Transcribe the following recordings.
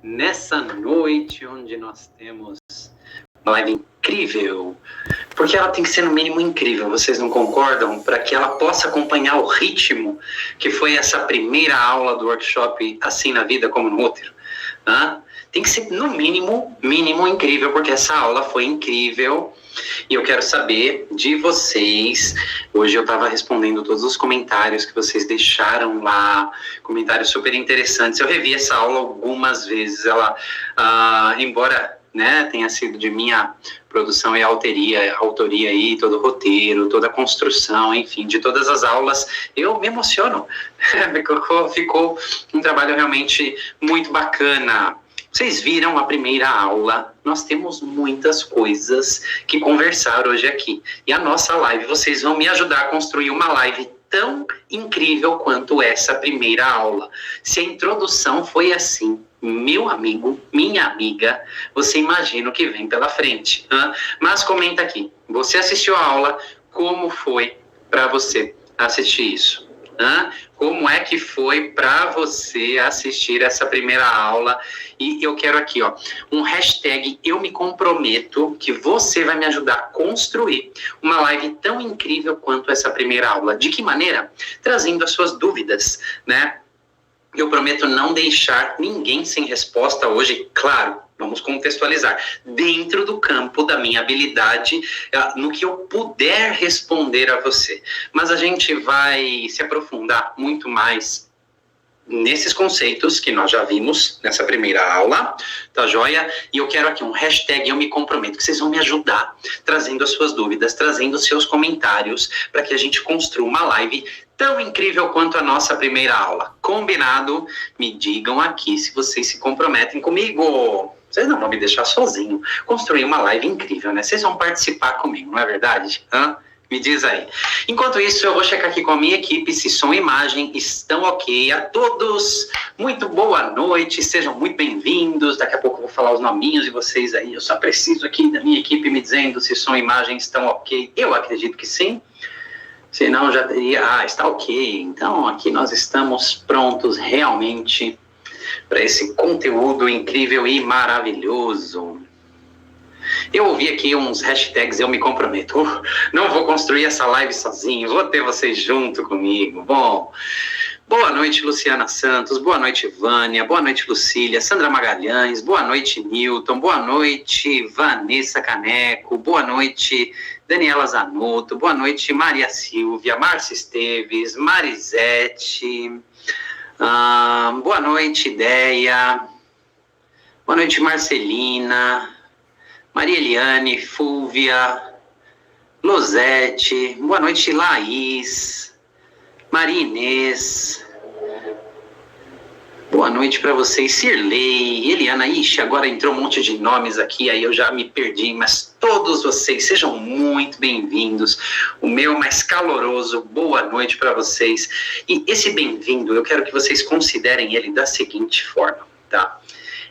nessa noite onde nós temos uma live incrível, porque ela tem que ser no mínimo incrível, vocês não concordam? Para que ela possa acompanhar o ritmo que foi essa primeira aula do workshop Assim na Vida como no Útero. Tem que ser no mínimo incrível, porque essa aula foi incrível. E eu quero saber de vocês. Hoje eu estava respondendo todos os comentários que vocês deixaram lá, comentários super interessantes. Eu revi essa aula algumas vezes. Ela, embora tenha sido de minha produção e autoria aí, todo o roteiro, toda a construção, enfim, de todas as aulas, eu me emociono. Ficou um trabalho realmente muito bacana. Vocês viram a primeira aula, nós temos muitas coisas que conversar hoje aqui. E a nossa live, vocês vão me ajudar a construir uma live tão incrível quanto essa primeira aula. Se a introdução foi assim, meu amigo, minha amiga, você imagina o que vem pela frente. Mas comenta aqui, você assistiu a aula, como foi para você assistir isso? Como é que foi para você assistir essa primeira aula? E eu quero aqui, um hashtag eu me comprometo, que você vai me ajudar a construir uma live tão incrível quanto essa primeira aula. De que maneira? Trazendo as suas dúvidas, Eu prometo não deixar ninguém sem resposta hoje, claro. Vamos contextualizar, dentro do campo da minha habilidade, no que eu puder responder a você. Mas a gente vai se aprofundar muito mais nesses conceitos que nós já vimos nessa primeira aula, tá joia? E eu quero aqui um hashtag eu me comprometo, que vocês vão me ajudar, trazendo as suas dúvidas, trazendo os seus comentários, para que a gente construa uma live tão incrível quanto a nossa primeira aula. Combinado? Me digam aqui se vocês se comprometem comigo. Vocês não vão me deixar sozinho construir uma live incrível, Vocês vão participar comigo, não é verdade? Me diz aí. Enquanto isso, eu vou checar aqui com a minha equipe se som e imagem estão ok. A todos, muito boa noite, sejam muito bem-vindos. Daqui a pouco eu vou falar os nominhos de vocês aí. Eu só preciso aqui da minha equipe me dizendo se som e imagem estão ok. Eu acredito que sim. Senão já teria... está ok. Então, aqui nós estamos prontos realmente para esse conteúdo incrível e maravilhoso. Eu ouvi aqui uns hashtags, eu me comprometo. Não vou construir essa live sozinho, vou ter vocês junto comigo. Bom, boa noite, Luciana Santos, boa noite, Vânia, boa noite, Lucília, Sandra Magalhães, boa noite, Newton, boa noite, Vanessa Caneco, boa noite, Daniela Zanotto, boa noite, Maria Silvia, Márcia Esteves, Marisete, boa noite, Ideia, boa noite, Marcelina, Maria Eliane, Fúvia, Losete, boa noite, Laís, Maria Inês, boa noite para vocês, Cirlei, Eliana, agora entrou um monte de nomes aqui, aí eu já me perdi, mas todos vocês sejam muito bem-vindos, o meu mais caloroso boa noite para vocês, e esse bem-vindo, eu quero que vocês considerem ele da seguinte forma, tá?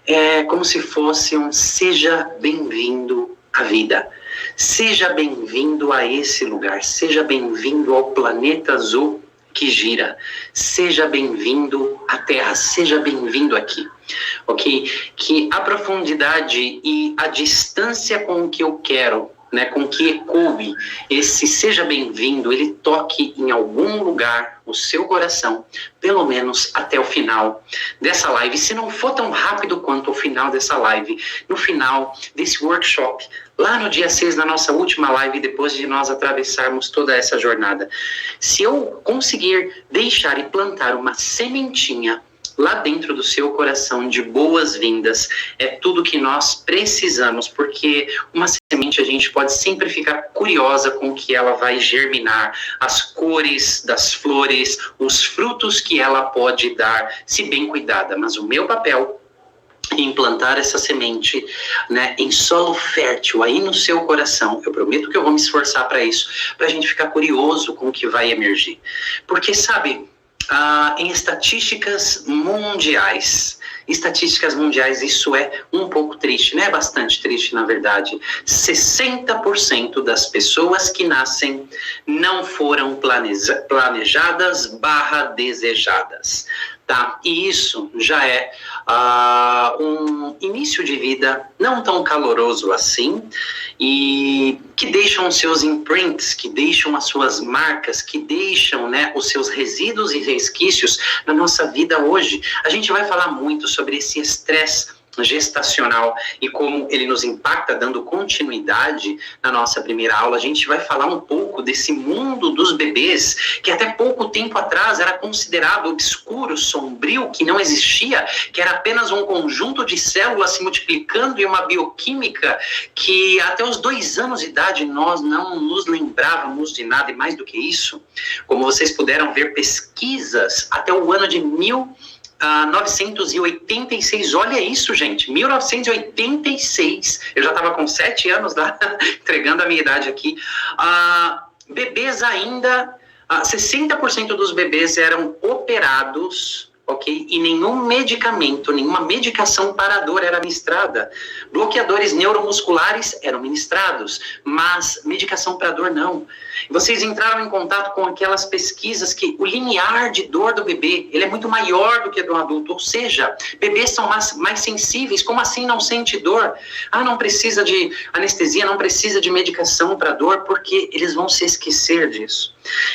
É como se fosse um seja bem-vindo à vida, seja bem-vindo a esse lugar, seja bem-vindo ao planeta azul que gira, seja bem-vindo à Terra, seja bem-vindo aqui, ok? Que a profundidade e a distância com que eu quero, com que ecoe esse seja bem-vindo, ele toque em algum lugar o seu coração, pelo menos até o final dessa live, se não for tão rápido quanto o final dessa live, no final desse workshop, lá no dia 6, na nossa última live, depois de nós atravessarmos toda essa jornada. Se eu conseguir deixar e plantar uma sementinha lá dentro do seu coração de boas-vindas, é tudo que nós precisamos, porque uma semente a gente pode sempre ficar curiosa com o que ela vai germinar, as cores das flores, os frutos que ela pode dar, se bem cuidada, mas o meu papel em plantar essa semente, em solo fértil aí no seu coração, eu prometo que eu vou me esforçar para isso, para a gente ficar curioso com o que vai emergir, porque sabe, em estatísticas mundiais, isso é um pouco triste, é bastante triste na verdade, 60% das pessoas que nascem não foram planejadas / desejadas, tá? E isso já é um início de vida não tão caloroso assim, e que deixam seus imprints, que deixam as suas marcas, que deixam, né, os seus resíduos e resquícios na nossa vida hoje. A gente vai falar muito sobre esse estresse gestacional e como ele nos impacta, dando continuidade na nossa primeira aula. A gente vai falar um pouco desse mundo dos bebês, que até pouco tempo atrás era considerado obscuro, sombrio, que não existia, que era apenas um conjunto de células se multiplicando e uma bioquímica que até os 2 anos de idade nós não nos lembrávamos de nada. E mais do que isso, como vocês puderam ver, pesquisas até o ano de 1986, olha isso, gente, 1986, eu já estava com 7 anos lá, entregando a minha idade aqui, bebês ainda, 60% dos bebês eram operados, ok? E nenhum medicamento, nenhuma medicação para a dor era ministrada. Bloqueadores neuromusculares eram ministrados, mas medicação para a dor não. Vocês entraram em contato com aquelas pesquisas que o limiar de dor do bebê, ele é muito maior do que do adulto, ou seja, bebês são mais sensíveis. Como assim não sente dor? Não precisa de anestesia, não precisa de medicação para dor, porque eles vão se esquecer disso.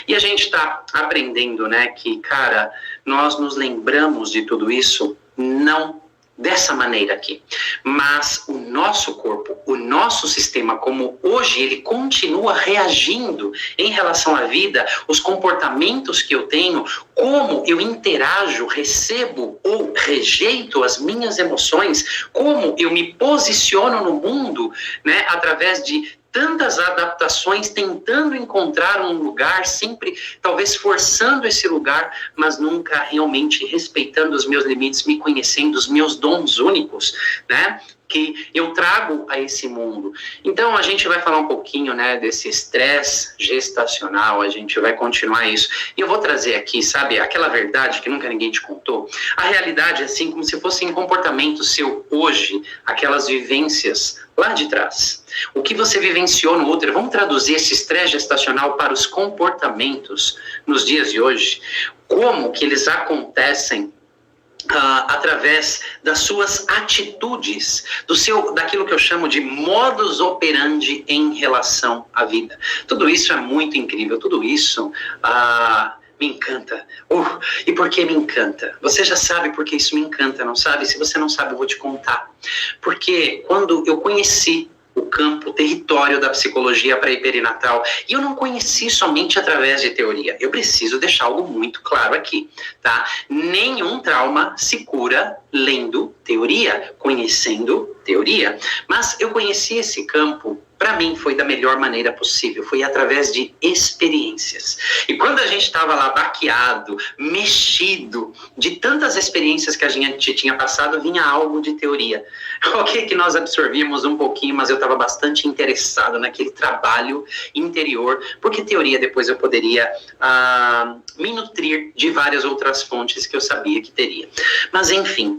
E a gente está aprendendo, né, que, cara, nós nos lembramos de tudo isso, não dessa maneira aqui, mas o nosso corpo, o nosso sistema, como hoje ele continua reagindo em relação à vida, os comportamentos que eu tenho, como eu interajo, recebo ou rejeito as minhas emoções, como eu me posiciono no mundo, né, através de tantas adaptações, tentando encontrar um lugar, sempre talvez forçando esse lugar, mas nunca realmente respeitando os meus limites, me conhecendo, os meus dons únicos, né, que eu trago a esse mundo. Então a gente vai falar um pouquinho, né, desse estresse gestacional, a gente vai continuar isso. E eu vou trazer aqui, sabe, aquela verdade que nunca ninguém te contou. A realidade é assim, como se fosse um comportamento seu hoje, aquelas vivências lá de trás. O que você vivenciou no útero, vamos traduzir esse estresse gestacional para os comportamentos nos dias de hoje, como que eles acontecem através das suas atitudes, daquilo que eu chamo de modus operandi em relação à vida. Tudo isso é muito incrível, tudo isso me encanta. E por que me encanta? Você já sabe por que isso me encanta, não sabe? Se você não sabe, eu vou te contar. Porque quando eu conheci o campo, o território da psicologia pré-perinatal, e eu não conheci somente através de teoria. Eu preciso deixar algo muito claro aqui, tá? Nenhum trauma se cura lendo teoria, conhecendo teoria. Mas eu conheci esse campo, para mim, foi da melhor maneira possível, foi através de experiências. E quando a gente estava lá baqueado, mexido, de tantas experiências que a gente tinha passado, vinha algo de teoria. Ok, que nós absorvíamos um pouquinho, mas eu estava bastante interessado naquele trabalho interior, porque teoria depois eu poderia me nutrir de várias outras fontes que eu sabia que teria. Mas enfim,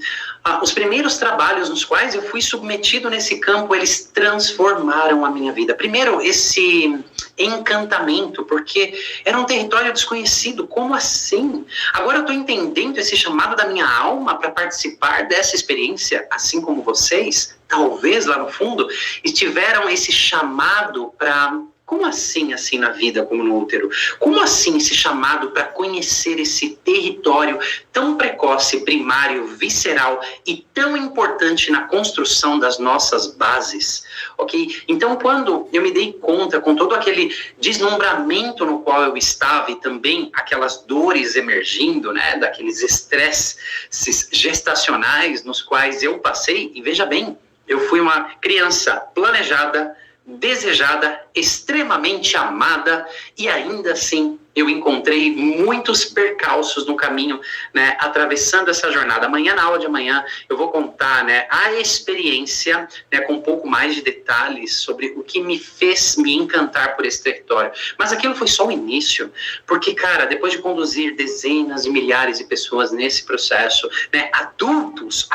os primeiros trabalhos nos quais eu fui submetido nesse campo, eles transformaram a minha vida. Primeiro, esse encantamento, porque era um território desconhecido. Como assim? Agora eu estou entendendo esse chamado da minha alma para participar dessa experiência, assim como vocês, talvez lá no fundo, tiveram esse chamado para... Como assim na vida, como no útero? Como assim esse chamado para conhecer esse território tão precoce, primário, visceral e tão importante na construção das nossas bases? Ok? Então, quando eu me dei conta, com todo aquele deslumbramento no qual eu estava e também aquelas dores emergindo, né, daqueles estresses gestacionais nos quais eu passei, e veja bem, eu fui uma criança planejada, desejada, extremamente amada, e ainda assim eu encontrei muitos percalços no caminho, né, atravessando essa jornada. Amanhã, na aula de amanhã, eu vou contar, né, a experiência, né, com um pouco mais de detalhes sobre o que me fez me encantar por esse território. Mas aquilo foi só o início, porque, cara, depois de conduzir dezenas de milhares de pessoas nesse processo, né, adultos,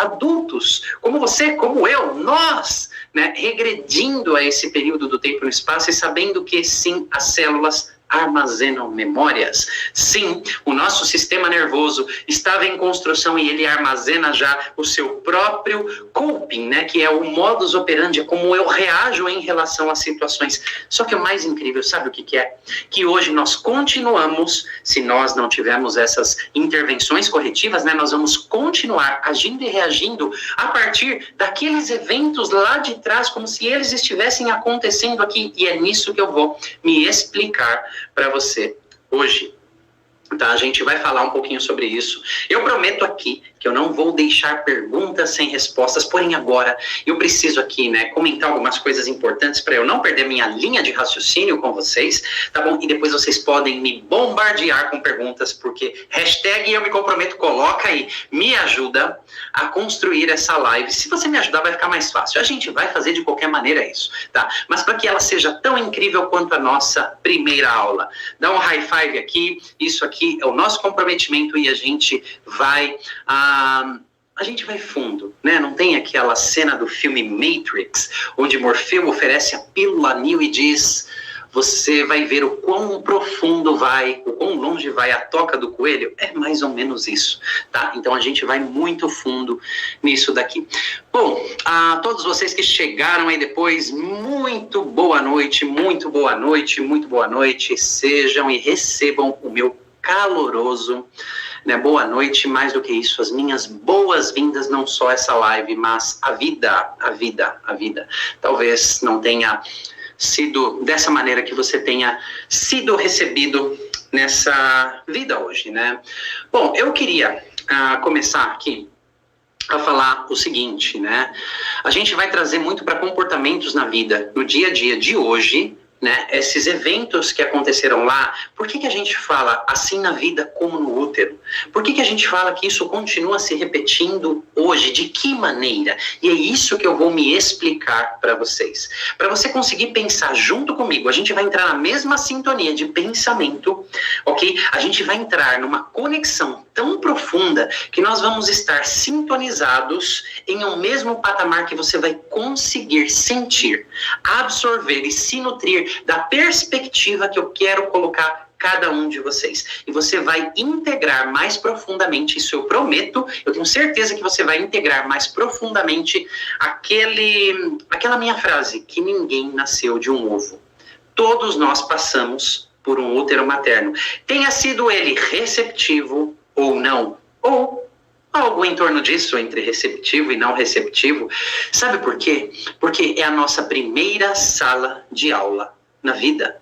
como você, como eu, nós, né, regredindo a esse período do tempo e no espaço e sabendo que, sim, as células armazenam memórias. Sim, o nosso sistema nervoso estava em construção e ele armazena já o seu próprio coping, né? Que é o modus operandi, é como eu reajo em relação às situações. Só que o mais incrível, sabe o que é? Que hoje nós continuamos, se nós não tivermos essas intervenções corretivas, né? Nós vamos continuar agindo e reagindo a partir daqueles eventos lá de trás, como se eles estivessem acontecendo aqui. E é nisso que eu vou me explicar para você hoje. Tá, a gente vai falar um pouquinho sobre isso. Eu prometo aqui que eu não vou deixar perguntas sem respostas, porém agora eu preciso aqui, né, comentar algumas coisas importantes para eu não perder minha linha de raciocínio com vocês, tá bom? E depois vocês podem me bombardear com perguntas, porque hashtag eu me comprometo, coloca aí, me ajuda a construir essa live. Se você me ajudar vai ficar mais fácil. A gente vai fazer de qualquer maneira isso, tá? Mas para que ela seja tão incrível quanto a nossa primeira aula. Dá um high five aqui, isso aqui é o nosso comprometimento e a gente vai fundo, né? Não tem aquela cena do filme Matrix, onde Morfeu oferece a pílula Neo e diz: você vai ver o quão profundo vai, o quão longe vai a toca do coelho. É mais ou menos isso, tá? Então a gente vai muito fundo nisso daqui. Bom, a todos vocês que chegaram aí depois, muito boa noite, muito boa noite, muito boa noite. Sejam e recebam o meu caloroso, né, boa noite, mais do que isso, as minhas boas-vindas, não só essa live, mas a vida. Talvez não tenha sido dessa maneira que você tenha sido recebido nessa vida hoje, né? Bom, eu queria começar aqui a falar o seguinte, né? A gente vai trazer muito para comportamentos na vida, no dia a dia de hoje, né, esses eventos que aconteceram lá. Por que a gente fala assim na vida como no útero? Por que a gente fala que isso continua se repetindo hoje? De que maneira? E é isso que eu vou me explicar para vocês. Para você conseguir pensar junto comigo, a gente vai entrar na mesma sintonia de pensamento, ok? A gente vai entrar numa conexão tão profunda que nós vamos estar sintonizados em um mesmo patamar que você vai conseguir sentir, absorver e se nutrir da perspectiva que eu quero colocar cada um de vocês. E você vai integrar mais profundamente, isso eu prometo, eu tenho certeza que você vai integrar mais profundamente aquela minha frase, que ninguém nasceu de um ovo. Todos nós passamos por um útero materno. Tenha sido ele receptivo ou não, ou algo em torno disso, entre receptivo e não receptivo. Sabe por quê? Porque é a nossa primeira sala de aula na vida.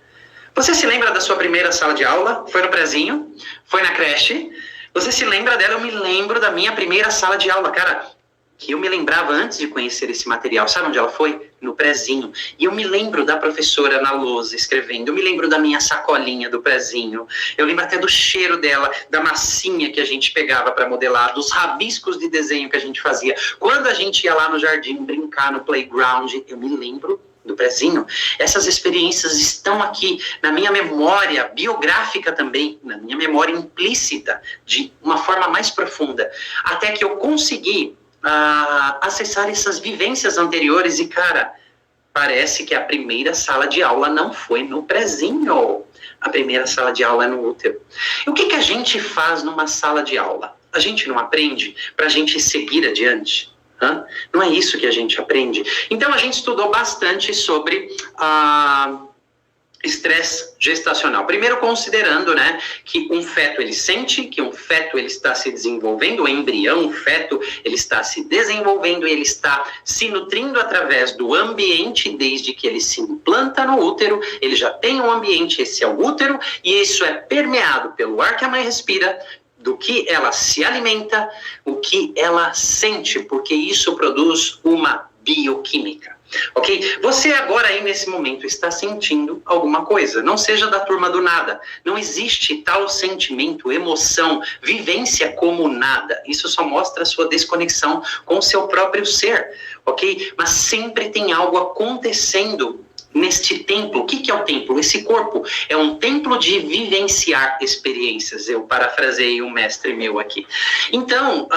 Você se lembra da sua primeira sala de aula? Foi no prezinho? Foi na creche? Você se lembra dela? Eu me lembro da minha primeira sala de aula, cara, que eu me lembrava antes de conhecer esse material. Sabe onde ela foi? No prezinho. E eu me lembro da professora na lousa escrevendo. Eu me lembro da minha sacolinha do prezinho. Eu lembro até do cheiro dela, da massinha que a gente pegava para modelar, dos rabiscos de desenho que a gente fazia. Quando a gente ia lá no jardim brincar no playground, eu me lembro do prezinho. Essas experiências estão aqui na minha memória biográfica também, na minha memória implícita, de uma forma mais profunda. Até que eu consegui acessar essas vivências anteriores e, cara, parece que a primeira sala de aula não foi no prezinho. A primeira sala de aula é no útero. E o que a gente faz numa sala de aula? A gente não aprende para a gente seguir adiante? Não é isso que a gente aprende? Então, a gente estudou bastante sobre estresse gestacional. Primeiro considerando, né, que um feto ele sente, que um feto ele está se desenvolvendo, o embrião, o feto, ele está se desenvolvendo e ele está se nutrindo através do ambiente desde que ele se implanta no útero. Ele já tem um ambiente, esse é o útero, e isso é permeado pelo ar que a mãe respira, do que ela se alimenta, o que ela sente, porque isso produz uma bioquímica. Ok? Você agora aí nesse momento está sentindo alguma coisa. Não seja da turma do nada. Não existe tal sentimento, emoção, vivência como nada. Isso só mostra a sua desconexão com o seu próprio ser. Ok? Mas sempre tem algo acontecendo neste templo. O que é o templo? Esse corpo é um templo de vivenciar experiências. Eu parafraseei um mestre meu aqui. Então,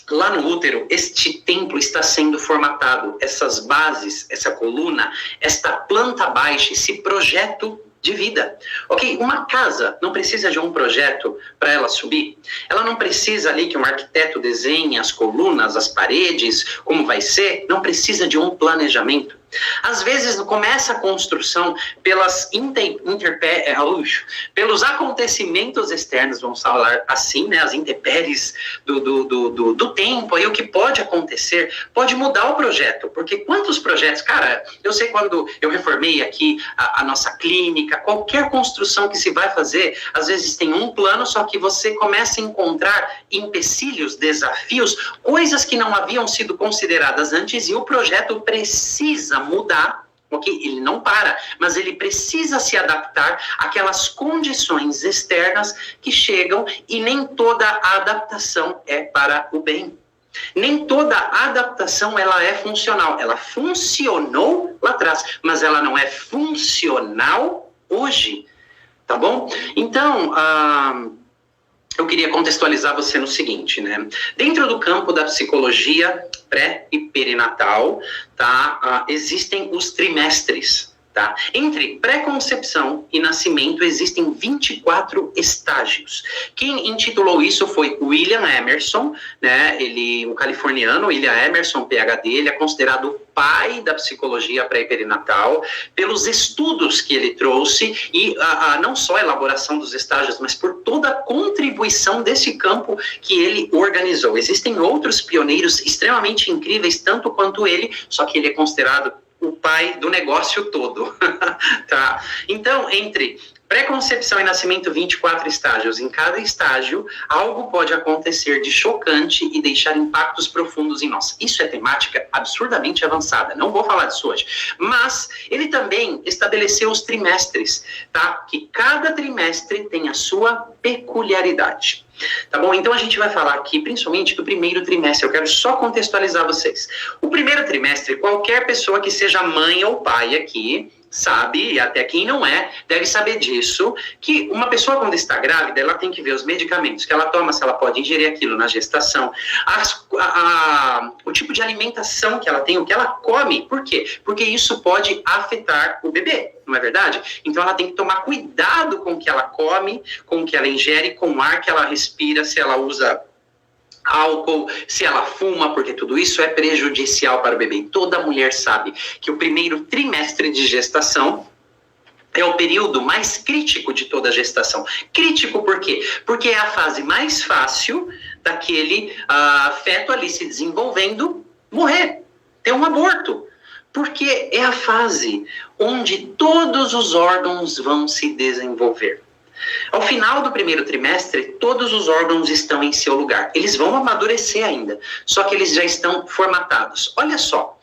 lá no útero, este templo está sendo formatado. Essas bases, essa coluna, esta planta baixa, esse projeto de vida, ok? Uma casa não precisa de um projeto para ela subir. Ela não precisa ali que um arquiteto desenhe as colunas, as paredes, como vai ser. Não precisa de um planejamento. Às vezes começa a construção pelos acontecimentos externos, vamos falar assim, né, as intempéries do tempo, aí o que pode acontecer pode mudar o projeto, porque quantos projetos, cara, eu sei quando eu reformei aqui a nossa clínica, qualquer construção que se vai fazer, às vezes tem um plano, só que você começa a encontrar empecilhos, desafios, coisas que não haviam sido consideradas antes e o projeto precisa mudar, ok? Ele não para, mas ele precisa se adaptar àquelas condições externas que chegam e nem toda a adaptação é para o bem. Nem toda adaptação ela é funcional. Ela funcionou lá atrás, mas ela não é funcional hoje, tá bom? Então, eu queria contextualizar você no seguinte, né? Dentro do campo da psicologia pré e perinatal, tá? Existem os trimestres, tá? Entre pré-concepção e nascimento existem 24 estágios. Quem intitulou isso foi William Emerson, né? Ele, um californiano, William Emerson, PhD, ele é considerado o pai da psicologia pré e perinatal, pelos estudos que ele trouxe e não só a elaboração dos estágios, mas por toda a contribuição desse campo que ele organizou. Existem outros pioneiros extremamente incríveis, tanto quanto ele, só que ele é considerado o pai do negócio todo, tá? Então, entre pré-concepção e nascimento, 24 estágios. Em cada estágio, algo pode acontecer de chocante e deixar impactos profundos em nós. Isso é temática absurdamente avançada. Não vou falar disso hoje. Mas ele também estabeleceu os trimestres, tá? Que cada trimestre tem a sua peculiaridade. Tá bom? Então a gente vai falar aqui principalmente do primeiro trimestre. Eu quero só contextualizar vocês. O primeiro trimestre, qualquer pessoa que seja mãe ou pai aqui sabe, e até quem não é, deve saber disso, que uma pessoa quando está grávida, ela tem que ver os medicamentos que ela toma, se ela pode ingerir aquilo na gestação, o tipo de alimentação que ela tem, o que ela come. Por quê? Porque isso pode afetar o bebê, não é verdade? Então ela tem que tomar cuidado com o que ela come, com o que ela ingere, com o ar que ela respira, se ela usa álcool, se ela fuma, porque tudo isso é prejudicial para o bebê. E toda mulher sabe que o primeiro trimestre de gestação é o período mais crítico de toda a gestação. Crítico por quê? Porque é a fase mais fácil daquele feto ali se desenvolvendo morrer, ter um aborto. Porque é a fase onde todos os órgãos vão se desenvolver. Ao final do primeiro trimestre, todos os órgãos estão em seu lugar. Eles vão amadurecer ainda, só que eles já estão formatados. Olha só,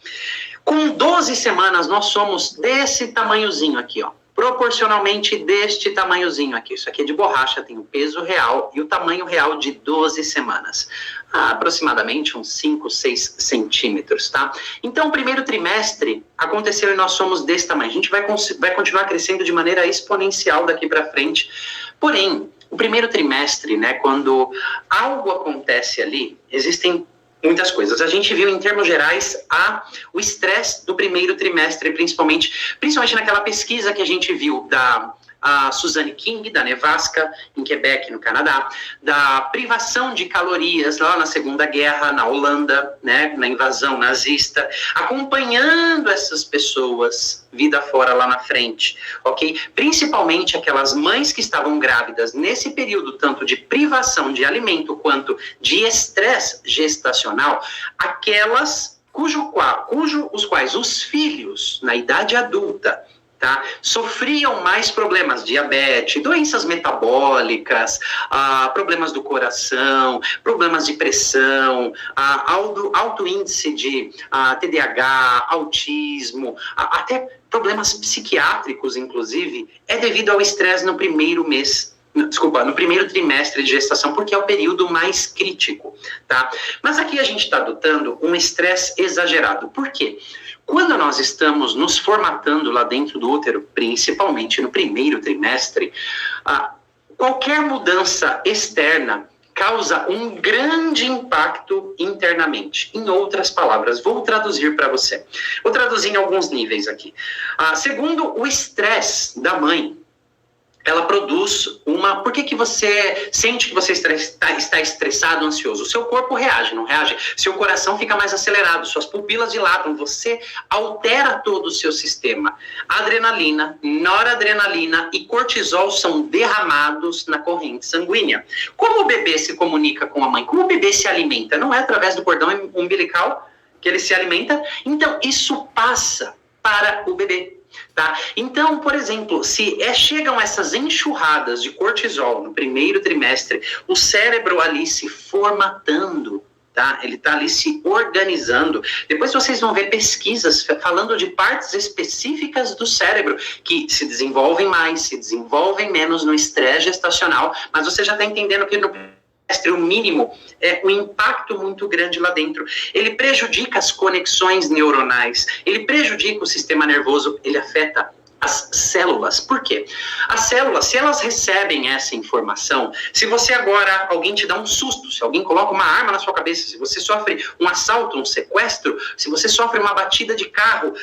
com 12 semanas nós somos desse tamanhozinho aqui, ó. Proporcionalmente deste tamanhozinho aqui. Isso aqui é de borracha, tem o peso real e o tamanho real de 12 semanas. Aproximadamente uns 5, 6 centímetros, tá? Então, o primeiro trimestre aconteceu e nós somos desse tamanho. A gente vai continuar crescendo de maneira exponencial daqui para frente. Porém, o primeiro trimestre, né, quando algo acontece ali, existem muitas coisas. A gente viu, em termos gerais, o estresse do primeiro trimestre, principalmente naquela pesquisa que a gente viu da Suzanne King, da Nevasca, em Quebec, no Canadá, da privação de calorias lá na Segunda Guerra, na Holanda, né, na invasão nazista, acompanhando essas pessoas vida fora lá na frente, ok? Principalmente aquelas mães que estavam grávidas nesse período, tanto de privação de alimento quanto de estresse gestacional, aquelas os quais os filhos, na idade adulta, tá, sofriam mais problemas, diabetes, doenças metabólicas, problemas do coração, problemas de pressão, alto índice de TDAH, autismo, até problemas psiquiátricos, inclusive, é devido ao estresse no primeiro trimestre de gestação, porque é o período mais crítico, tá? Mas aqui a gente está adotando um estresse exagerado. Por quê? Quando nós estamos nos formatando lá dentro do útero, principalmente no primeiro trimestre, qualquer mudança externa causa um grande impacto internamente. Em outras palavras, vou traduzir para você. Vou traduzir em alguns níveis aqui. Segundo o estresse da mãe, ela produz uma... Por que você sente que você está estressado, ansioso? O seu corpo reage, não reage? Seu coração fica mais acelerado, suas pupilas dilatam, você altera todo o seu sistema. Adrenalina, noradrenalina e cortisol são derramados na corrente sanguínea. Como o bebê se comunica com a mãe? Como o bebê se alimenta? Não é através do cordão umbilical que ele se alimenta? Então, isso passa para o bebê. Tá? Então, por exemplo, se chegam essas enxurradas de cortisol no primeiro trimestre, o cérebro ali se formatando, tá? Ele está ali se organizando. Depois vocês vão ver pesquisas falando de partes específicas do cérebro que se desenvolvem mais, se desenvolvem menos no estresse gestacional, mas você já está entendendo que no o mínimo é um impacto muito grande lá dentro. Ele prejudica as conexões neuronais, ele prejudica o sistema nervoso, ele afeta as células. Por quê? As células, se elas recebem essa informação, se você agora, alguém te dá um susto, se alguém coloca uma arma na sua cabeça, se você sofre um assalto, um sequestro, se você sofre uma batida de carro,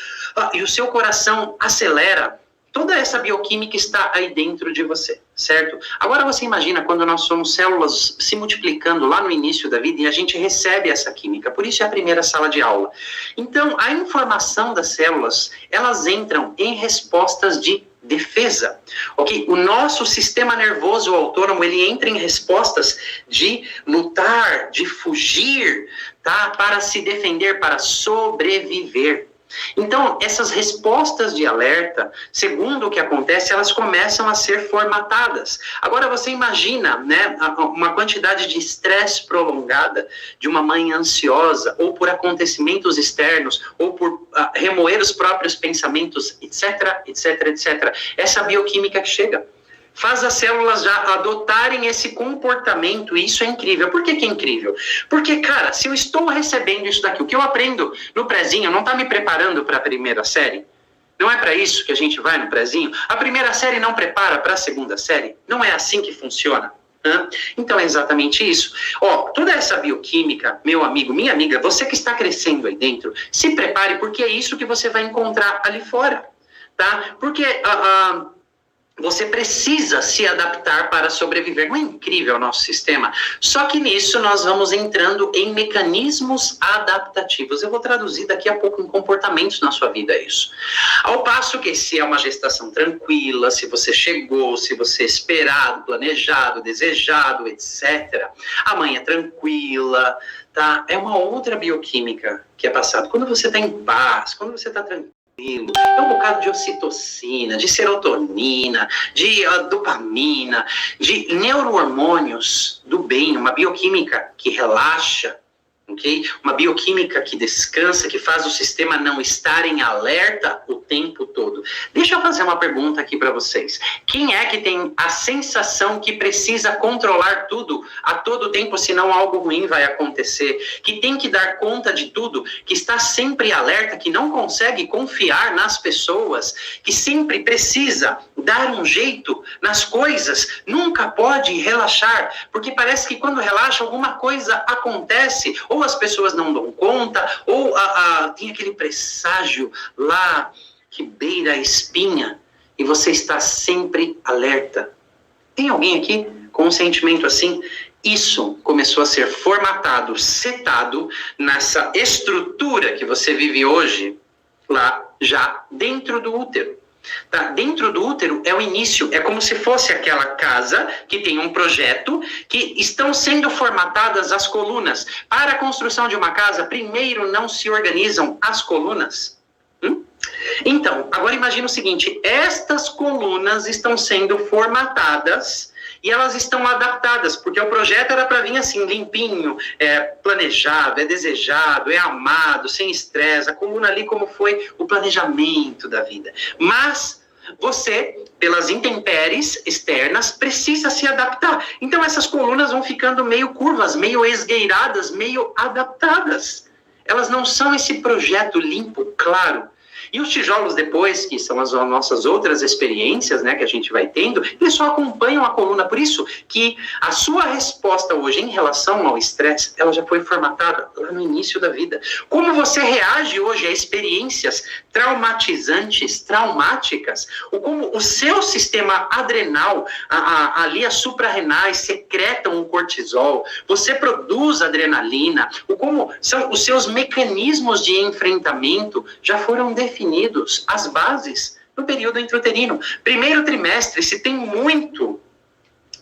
e o seu coração acelera, toda essa bioquímica está aí dentro de você, certo? Agora você imagina quando nós somos células se multiplicando lá no início da vida e a gente recebe essa química, por isso é a primeira sala de aula. Então, a informação das células, elas entram em respostas de defesa, ok? O nosso sistema nervoso autônomo, ele entra em respostas de lutar, de fugir, tá? Para se defender, para sobreviver. Então, essas respostas de alerta, segundo o que acontece, elas começam a ser formatadas. Agora, você imagina, né, uma quantidade de estresse prolongada de uma mãe ansiosa, ou por acontecimentos externos, ou por remoer os próprios pensamentos, etc, etc, etc. Essa bioquímica que chega faz as células já adotarem esse comportamento, e isso é incrível. Por que é incrível? Porque, cara, se eu estou recebendo isso daqui, o que eu aprendo no prezinho não está me preparando para a primeira série? Não é para isso que a gente vai no prezinho? A primeira série não prepara para a segunda série? Não é assim que funciona? Então é exatamente isso. Toda essa bioquímica, meu amigo, minha amiga, você que está crescendo aí dentro, se prepare, porque é isso que você vai encontrar ali fora, tá? Porque você precisa se adaptar para sobreviver. Não é incrível o nosso sistema? Só que nisso nós vamos entrando em mecanismos adaptativos. Eu vou traduzir daqui a pouco em comportamentos na sua vida isso. Ao passo que se é uma gestação tranquila, se você chegou, se você é esperado, planejado, desejado, etc. A mãe é tranquila, tá? É uma outra bioquímica que é passada. Quando você está em paz, quando você está tranquilo, é um bocado de ocitocina, de serotonina, de dopamina, de neurohormônios do bem, uma bioquímica que relaxa, ok? Uma bioquímica que descansa, que faz o sistema não estar em alerta o tempo todo. Deixa eu fazer uma pergunta aqui para vocês. Quem é que tem a sensação que precisa controlar tudo a todo tempo, senão algo ruim vai acontecer? Que tem que dar conta de tudo, que está sempre alerta, que não consegue confiar nas pessoas, que sempre precisa dar um jeito nas coisas, nunca pode relaxar, porque parece que quando relaxa alguma coisa acontece, ou as pessoas não dão conta, ou tem aquele presságio lá que beira a espinha, e você está sempre alerta. Tem alguém aqui com um sentimento assim? Isso começou a ser formatado, setado nessa estrutura que você vive hoje, lá já dentro do útero. Tá? Dentro do útero é o início, é como se fosse aquela casa que tem um projeto, que estão sendo formatadas as colunas. Para a construção de uma casa, primeiro não se organizam as colunas. Então, agora imagina o seguinte, estas colunas estão sendo formatadas e elas estão adaptadas, porque o projeto era para vir assim, limpinho, planejado, é desejado, é amado, sem estresse, a coluna ali como foi o planejamento da vida. Mas você, pelas intempéries externas, precisa se adaptar. Então essas colunas vão ficando meio curvas, meio esgueiradas, meio adaptadas. Elas não são esse projeto limpo, claro. E os tijolos depois, que são as nossas outras experiências, né, que a gente vai tendo, eles só acompanham a coluna. Por isso que a sua resposta hoje em relação ao estresse, ela já foi formatada lá no início da vida. Como você reage hoje a experiências traumatizantes, traumáticas, ou como o seu sistema adrenal, ali as suprarrenais secretam o cortisol, você produz adrenalina, ou como são os seus mecanismos de enfrentamento já foram definidos, as bases no período intrauterino. Primeiro trimestre, se tem muito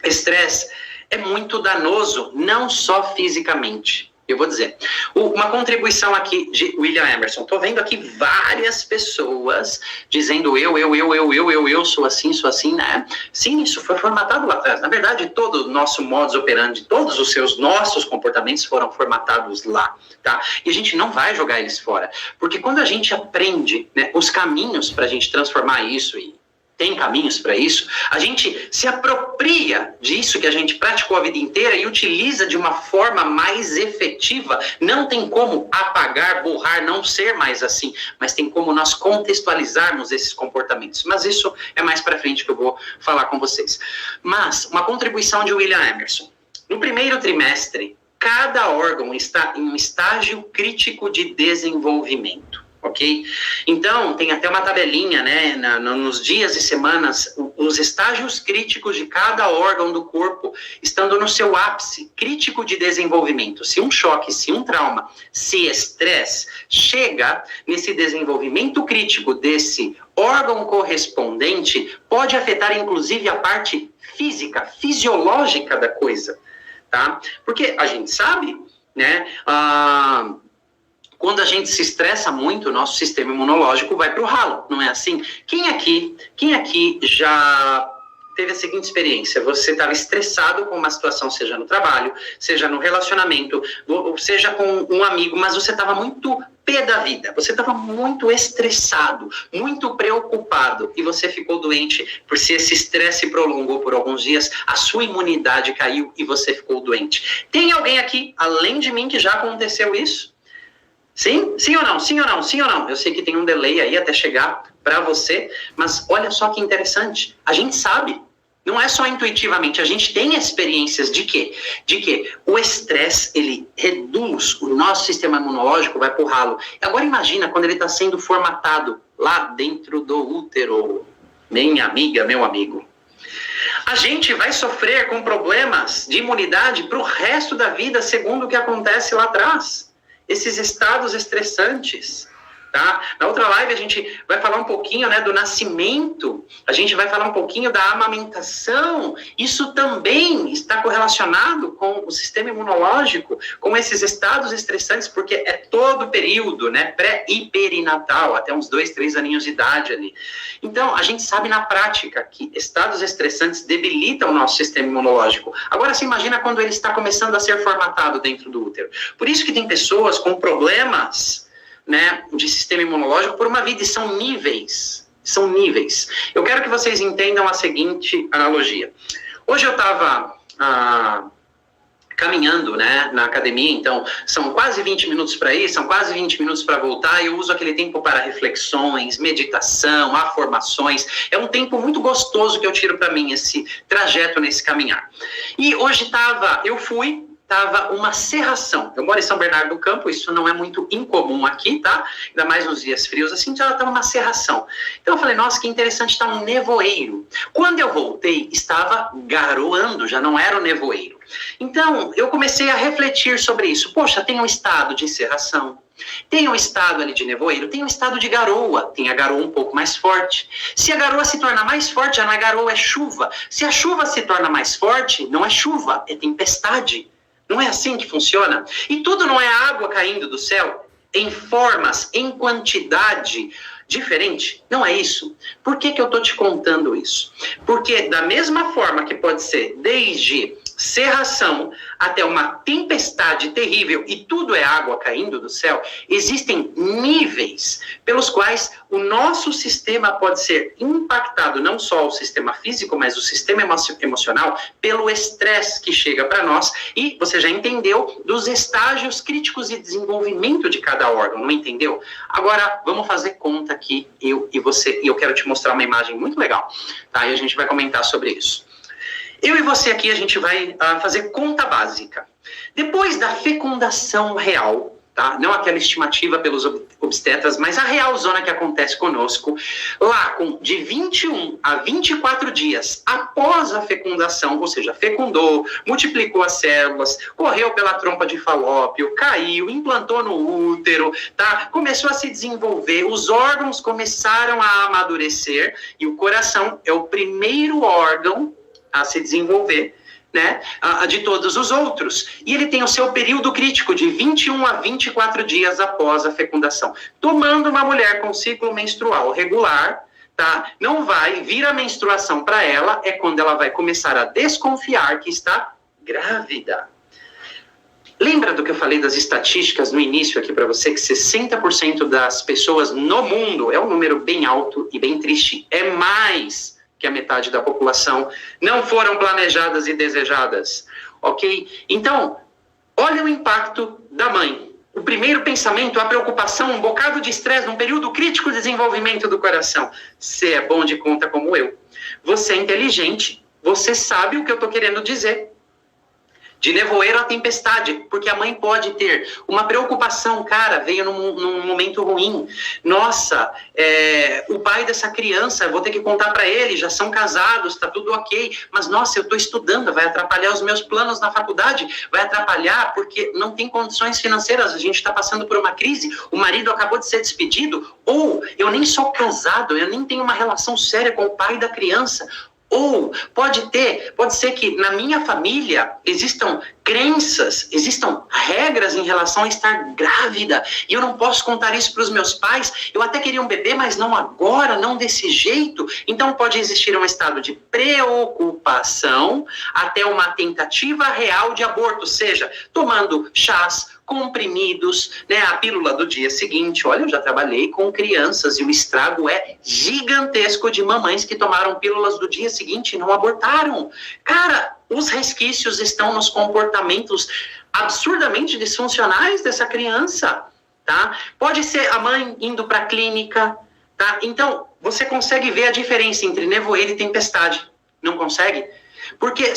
estresse, é muito danoso, não só fisicamente. Eu vou dizer, uma contribuição aqui de William Emerson. Estou vendo aqui várias pessoas dizendo eu sou assim, né? Sim, isso foi formatado lá atrás. Na verdade, todo o nosso modus operandi, todos os nossos comportamentos foram formatados lá, tá? E a gente não vai jogar eles fora. Porque quando a gente aprende, né, os caminhos para a gente transformar isso e tem caminhos para isso, a gente se apropria disso que a gente praticou a vida inteira e utiliza de uma forma mais efetiva. Não tem como apagar, borrar, não ser mais assim, mas tem como nós contextualizarmos esses comportamentos. Mas isso é mais para frente que eu vou falar com vocês. Mas, uma contribuição de William Emerson. No primeiro trimestre, cada órgão está em um estágio crítico de desenvolvimento. Ok? Então, tem até uma tabelinha, né, nos dias e semanas, os estágios críticos de cada órgão do corpo, estando no seu ápice crítico de desenvolvimento. Se um choque, se um trauma, se estresse, chega nesse desenvolvimento crítico desse órgão correspondente, pode afetar inclusive a parte física, fisiológica da coisa, tá? Porque a gente sabe, né, quando a gente se estressa muito, o nosso sistema imunológico vai para o ralo, não é assim? Quem aqui já teve a seguinte experiência? Você estava estressado com uma situação, seja no trabalho, seja no relacionamento, seja com um amigo, mas você estava muito pé da vida, você estava muito estressado, muito preocupado, e você ficou doente, por se esse estresse prolongou por alguns dias, a sua imunidade caiu e você ficou doente. Tem alguém aqui, além de mim, que já aconteceu isso? Sim? Sim ou não? Sim ou não? Sim ou não? Eu sei que tem um delay aí até chegar para você, mas olha só que interessante. A gente sabe, não é só intuitivamente, a gente tem experiências de quê? De que o estresse, ele reduz o nosso sistema imunológico, vai pro ralo. Agora imagina quando ele está sendo formatado lá dentro do útero. Minha amiga, meu amigo. A gente vai sofrer com problemas de imunidade pro resto da vida, segundo o que acontece lá atrás. Esses estados estressantes, tá? Na outra live a gente vai falar um pouquinho, né, do nascimento, a gente vai falar um pouquinho da amamentação, isso também está correlacionado com o sistema imunológico, com esses estados estressantes, porque é todo o período, né, pré e perinatal, até uns 2, 3 aninhos de idade ali. Então, a gente sabe na prática que estados estressantes debilitam o nosso sistema imunológico. Agora, você imagina quando ele está começando a ser formatado dentro do útero. Por isso que tem pessoas com problemas, né, de sistema imunológico por uma vida, e são níveis. Eu quero que vocês entendam a seguinte analogia. Hoje eu estava caminhando, né, na academia, então são quase 20 minutos para ir, são quase 20 minutos para voltar, e eu uso aquele tempo para reflexões, meditação, afirmações. É um tempo muito gostoso que eu tiro para mim, esse trajeto nesse caminhar. E hoje estava uma serração. Eu moro em São Bernardo do Campo, isso não é muito incomum aqui, tá? Ainda mais nos dias frios, assim, já estava uma serração. Então eu falei, nossa, que interessante, está um nevoeiro. Quando eu voltei, estava garoando, já não era o nevoeiro. Então, eu comecei a refletir sobre isso. Poxa, tem um estado de serração, tem um estado ali de nevoeiro, tem um estado de garoa, tem a garoa um pouco mais forte. Se a garoa se torna mais forte, já não é garoa, é chuva. Se a chuva se torna mais forte, não é chuva, é tempestade. Não é assim que funciona? E tudo não é água caindo do céu em formas, em quantidade diferente? Não é isso. Por que eu estou te contando isso? Porque da mesma forma que pode ser desde serração até uma tempestade terrível e tudo é água caindo do céu, existem níveis pelos quais o nosso sistema pode ser impactado, não só o sistema físico, mas o sistema emocional, pelo estresse que chega para nós, e você já entendeu dos estágios críticos de desenvolvimento de cada órgão, não entendeu? Agora, vamos fazer conta aqui, eu e você, e eu quero te mostrar uma imagem muito legal, tá? E a gente vai comentar sobre isso. Eu e você aqui, a gente vai fazer conta básica. Depois da fecundação real, tá? Não aquela estimativa pelos obstetras, mas a real zona que acontece conosco, lá de 21 a 24 dias após a fecundação, ou seja, fecundou, multiplicou as células, correu pela trompa de Falópio, caiu, implantou no útero, tá? Começou a se desenvolver, os órgãos começaram a amadurecer, e o coração é o primeiro órgão a se desenvolver, né, de todos os outros. E ele tem o seu período crítico de 21 a 24 dias após a fecundação. Tomando uma mulher com ciclo menstrual regular, tá, não vai vir a menstruação para ela, é quando ela vai começar a desconfiar que está grávida. Lembra do que eu falei das estatísticas no início aqui para você, que 60% das pessoas no mundo, é um número bem alto e bem triste, é mais que a metade da população, não foram planejadas e desejadas, ok? Então, olha o impacto da mãe. O primeiro pensamento, a preocupação, um bocado de estresse num período crítico de desenvolvimento do coração. Você é bom de conta como eu. Você é inteligente, você sabe o que eu estou querendo dizer. De nevoeiro à tempestade, porque a mãe pode ter uma preocupação, cara, veio num momento ruim. Nossa, o pai dessa criança, vou ter que contar para ele, já são casados, tá tudo ok, mas nossa, eu estou estudando, vai atrapalhar os meus planos na faculdade, vai atrapalhar porque não tem condições financeiras, a gente está passando por uma crise, o marido acabou de ser despedido, ou eu nem sou casado, eu nem tenho uma relação séria com o pai da criança. Ou pode ser que na minha família existam crenças, existam regras em relação a estar grávida, e eu não posso contar isso para os meus pais, eu até queria um bebê, mas não agora, não desse jeito. Então pode existir um estado de preocupação até uma tentativa real de aborto, seja tomando chás, comprimidos, né, a pílula do dia seguinte. Olha, eu já trabalhei com crianças e o estrago é gigantesco de mamães que tomaram pílulas do dia seguinte e não abortaram. Cara, os resquícios estão nos comportamentos absurdamente disfuncionais dessa criança, tá? Pode ser a mãe indo para a clínica, tá? Então, você consegue ver a diferença entre nevoeiro e tempestade. Não consegue? Porque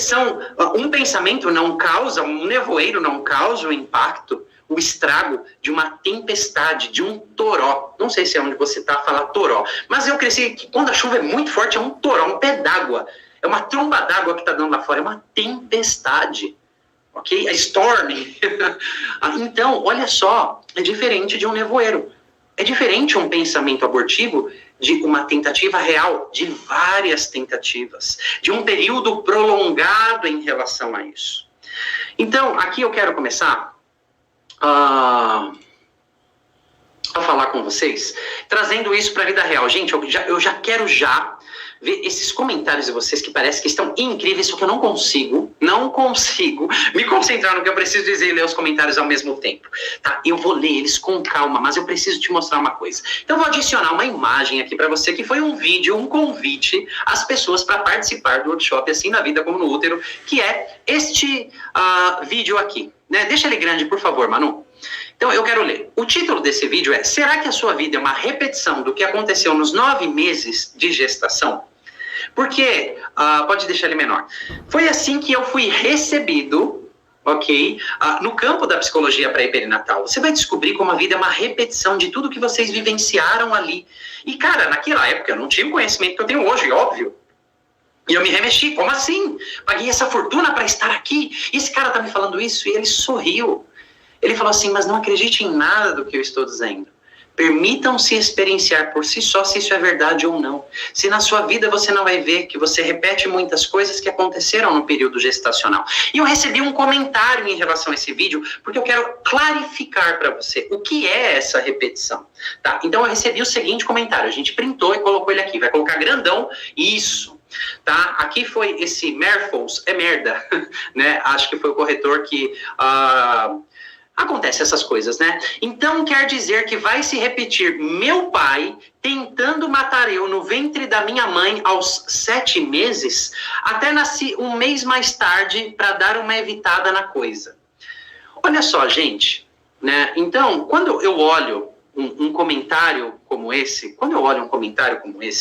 um pensamento não causa, um nevoeiro não causa o impacto, o estrago de uma tempestade, de um toró. Não sei se é onde você está a falar toró, mas eu cresci que quando a chuva é muito forte é um toró, um pé d'água. É uma tromba d'água que está dando lá fora, é uma tempestade. Ok? É storm. Então, olha só, é diferente de um nevoeiro. É diferente um pensamento abortivo de uma tentativa real, de várias tentativas, de um período prolongado em relação a isso. Então, aqui eu quero começar a falar com vocês, trazendo isso para a vida real. Gente, eu já quero ver esses comentários de vocês que parece que estão incríveis, só que eu não consigo me concentrar no que eu preciso dizer e ler os comentários ao mesmo tempo, tá? Eu vou ler eles com calma, mas eu preciso te mostrar uma coisa. Então eu vou adicionar uma imagem aqui para você, que foi um vídeo, um convite às pessoas para participar do workshop Assim na Vida como no Útero, que é este vídeo aqui, né? Deixa ele grande, por favor, Manu. Então, eu quero ler. O título desse vídeo é: será que a sua vida é uma repetição do que aconteceu nos 9 meses de gestação? Porque, pode deixar ele menor. Foi assim que eu fui recebido, ok? No campo da psicologia pré-perinatal. Você vai descobrir como a vida é uma repetição de tudo que vocês vivenciaram ali. E, cara, naquela época eu não tinha o conhecimento que eu tenho hoje, óbvio. E eu me remexi, como assim? Paguei essa fortuna para estar aqui. E esse cara tá me falando isso e ele sorriu. Ele falou assim: mas não acredite em nada do que eu estou dizendo. Permitam-se experienciar por si só se isso é verdade ou não. Se na sua vida você não vai ver que você repete muitas coisas que aconteceram no período gestacional. E eu recebi um comentário em relação a esse vídeo, porque eu quero clarificar para você o que é essa repetição. Tá? Então eu recebi o seguinte comentário, a gente printou e colocou ele aqui, vai colocar grandão, isso. Tá? Aqui foi esse Merfolds, é merda, né? Acho que foi o corretor que... Acontece essas coisas, né? Então quer dizer que vai se repetir meu pai tentando matar eu no ventre da minha mãe aos 7 meses, até nasci um mês mais tarde para dar uma evitada na coisa. Olha só, gente, né? Então, quando eu olho um comentário como esse,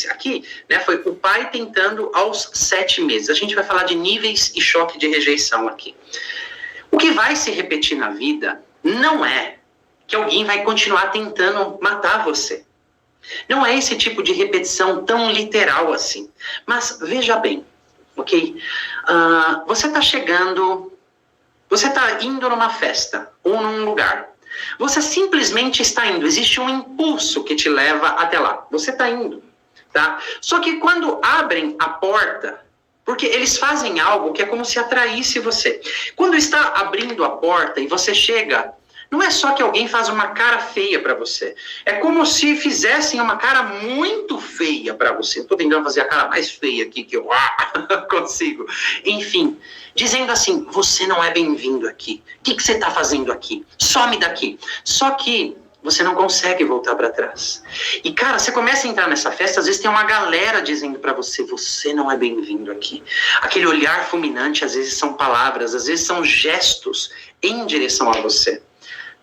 aqui, né, foi o pai tentando aos 7 meses. A gente vai falar de níveis e choque de rejeição aqui. O que vai se repetir na vida não é que alguém vai continuar tentando matar você. Não é esse tipo de repetição tão literal assim. Mas veja bem, ok? Você está chegando, você está indo numa festa ou num lugar. Você simplesmente está indo. Existe um impulso que te leva até lá. Você está indo, tá? Só que quando abrem a porta, porque eles fazem algo que é como se atraísse você. Quando está abrindo a porta e você chega, não é só que alguém faz uma cara feia para você. É como se fizessem uma cara muito feia para você. Estou tentando fazer a cara mais feia aqui que eu consigo. Enfim, dizendo assim, você não é bem-vindo aqui. O que você está fazendo aqui? Some daqui. Só que você não consegue voltar para trás. E, cara, você começa a entrar nessa festa, às vezes tem uma galera dizendo para você, você não é bem-vindo aqui. Aquele olhar fulminante, às vezes são palavras, às vezes são gestos em direção a você.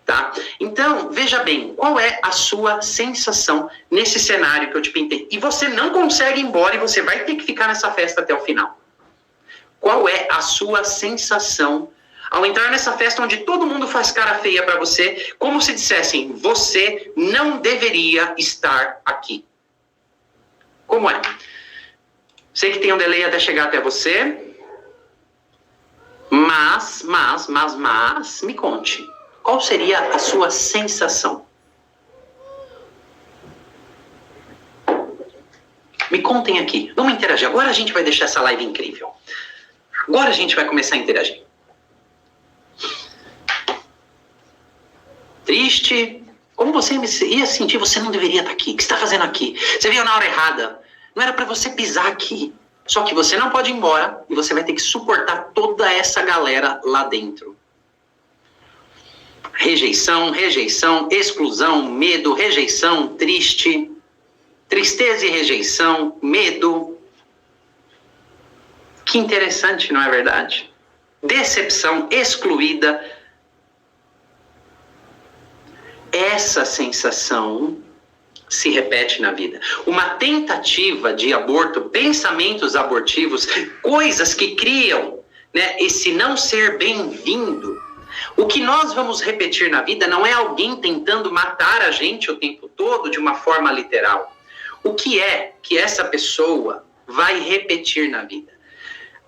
Tá? Então, veja bem, qual é a sua sensação nesse cenário que eu te pintei? E você não consegue ir embora e você vai ter que ficar nessa festa até o final. Qual é a sua sensação ao entrar nessa festa onde todo mundo faz cara feia para você, como se dissessem, você não deveria estar aqui? Como é? Sei que tem um delay até chegar até você, mas, me conte. Qual seria a sua sensação? Me contem aqui. Vamos interagir. Agora a gente vai deixar essa live incrível. Agora a gente vai começar a interagir. Triste? Como você ia sentir? Você não deveria estar aqui. O que você está fazendo aqui? Você veio na hora errada. Não era para você pisar aqui. Só que você não pode ir embora e você vai ter que suportar toda essa galera lá dentro. Rejeição, exclusão, medo, rejeição, tristeza e rejeição, medo. Que interessante, não é verdade? Decepção, excluída. Essa sensação se repete na vida. Uma tentativa de aborto, pensamentos abortivos, coisas que criam, né, esse não ser bem-vindo. O que nós vamos repetir na vida não é alguém tentando matar a gente o tempo todo de uma forma literal. O que é que essa pessoa vai repetir na vida?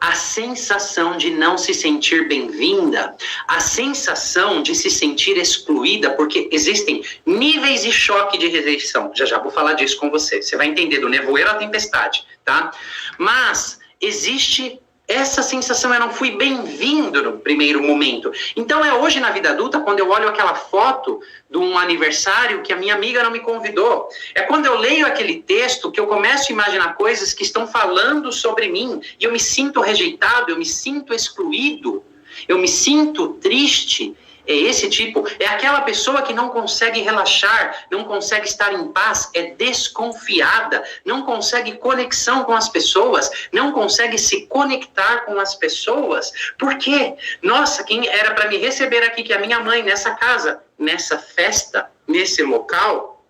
A sensação de não se sentir bem-vinda, a sensação de se sentir excluída, porque existem níveis de choque de rejeição. Já vou falar disso com você. Você vai entender do nevoeiro à tempestade, tá? Mas existe essa sensação, eu não fui bem-vindo no primeiro momento. Então é hoje na vida adulta, quando eu olho aquela foto de um aniversário que a minha amiga não me convidou. É quando eu leio aquele texto que eu começo a imaginar coisas que estão falando sobre mim. E eu me sinto rejeitado, eu me sinto excluído, eu me sinto triste. É esse tipo, é aquela pessoa que não consegue relaxar, não consegue estar em paz, é desconfiada, não consegue conexão com as pessoas, não consegue se conectar com as pessoas. Por quê? Nossa, quem era para me receber aqui, que é a minha mãe, nessa casa, nessa festa, nesse local,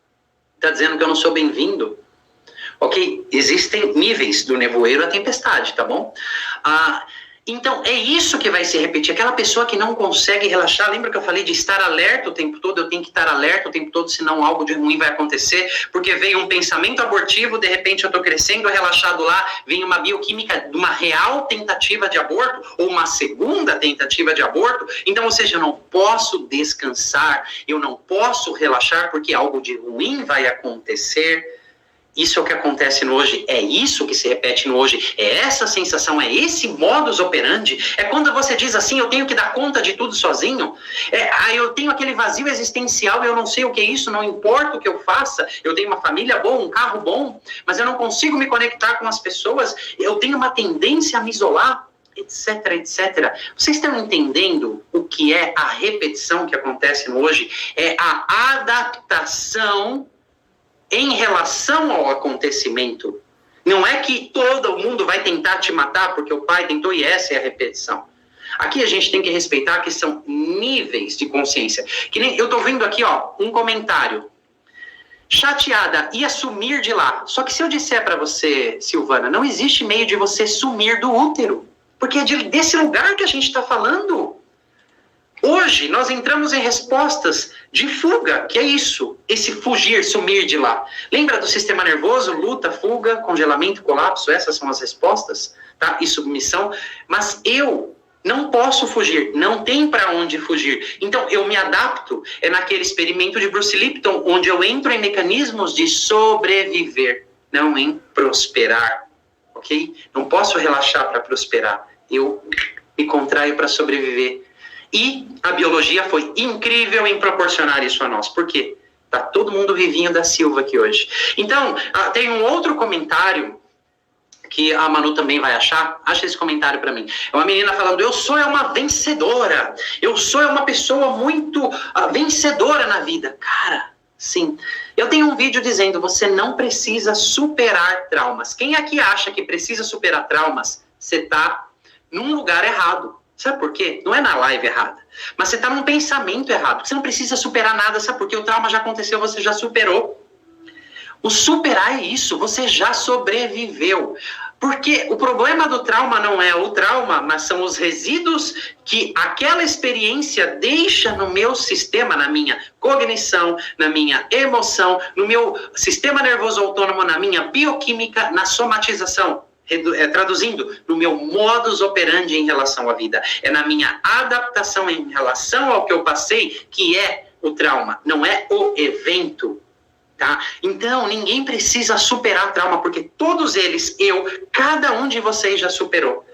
está dizendo que eu não sou bem-vindo. Ok? Existem níveis do nevoeiro à tempestade, tá bom? Então, é isso que vai se repetir. Aquela pessoa que não consegue relaxar. Lembra que eu falei de estar alerta o tempo todo? Eu tenho que estar alerta o tempo todo, senão algo de ruim vai acontecer. Porque veio um pensamento abortivo, de repente eu estou crescendo, relaxado lá, vem uma bioquímica de uma real tentativa de aborto, ou uma segunda tentativa de aborto. Então, ou seja, eu não posso descansar, eu não posso relaxar, porque algo de ruim vai acontecer. Isso é o que acontece no hoje, é isso que se repete no hoje, é essa sensação, é esse modus operandi, é quando você diz assim, eu tenho que dar conta de tudo sozinho, eu tenho aquele vazio existencial, eu não sei o que é isso, não importa o que eu faça, eu tenho uma família boa, um carro bom, mas eu não consigo me conectar com as pessoas, eu tenho uma tendência a me isolar, etc, etc. Vocês estão entendendo o que é a repetição que acontece no hoje? É a adaptação em relação ao acontecimento. Não é que todo mundo vai tentar te matar porque o pai tentou e essa é a repetição. Aqui a gente tem que respeitar que são níveis de consciência. Que nem eu tô vendo aqui, ó, um comentário. Chateada, ia sumir de lá. Só que se eu disser para você, Silvana, não existe meio de você sumir do útero. Porque é desse lugar que a gente está falando. Hoje, nós entramos em respostas de fuga, que é isso, esse fugir, sumir de lá. Lembra do sistema nervoso? Luta, fuga, congelamento, colapso, essas são as respostas, tá? E submissão. Mas eu não posso fugir, não tem para onde fugir. Então, eu me adapto, é naquele experimento de Bruce Lipton, onde eu entro em mecanismos de sobreviver, não em prosperar, ok? Não posso relaxar para prosperar, eu me contraio para sobreviver. E a biologia foi incrível em proporcionar isso a nós. Por quê? Tá todo mundo vivinho da Silva aqui hoje. Então, tem um outro comentário que a Manu também vai achar. Acha esse comentário para mim. É uma menina falando, eu sou uma vencedora. Eu sou uma pessoa muito vencedora na vida. Cara, sim. Eu tenho um vídeo dizendo, você não precisa superar traumas. Quem aqui acha que precisa superar traumas, você tá num lugar errado. Sabe por quê? Não é na live errada. Mas você está num pensamento errado. Você não precisa superar nada. Sabe por quê? O trauma já aconteceu, você já superou. O superar é isso. Você já sobreviveu. Porque o problema do trauma não é o trauma, mas são os resíduos que aquela experiência deixa no meu sistema, na minha cognição, na minha emoção, no meu sistema nervoso autônomo, na minha bioquímica, na somatização. Traduzindo, no meu modus operandi em relação à vida. É na minha adaptação em relação ao que eu passei, que é o trauma, não é o evento. Tá? Então, ninguém precisa superar trauma, porque todos eles, cada um de vocês já superou.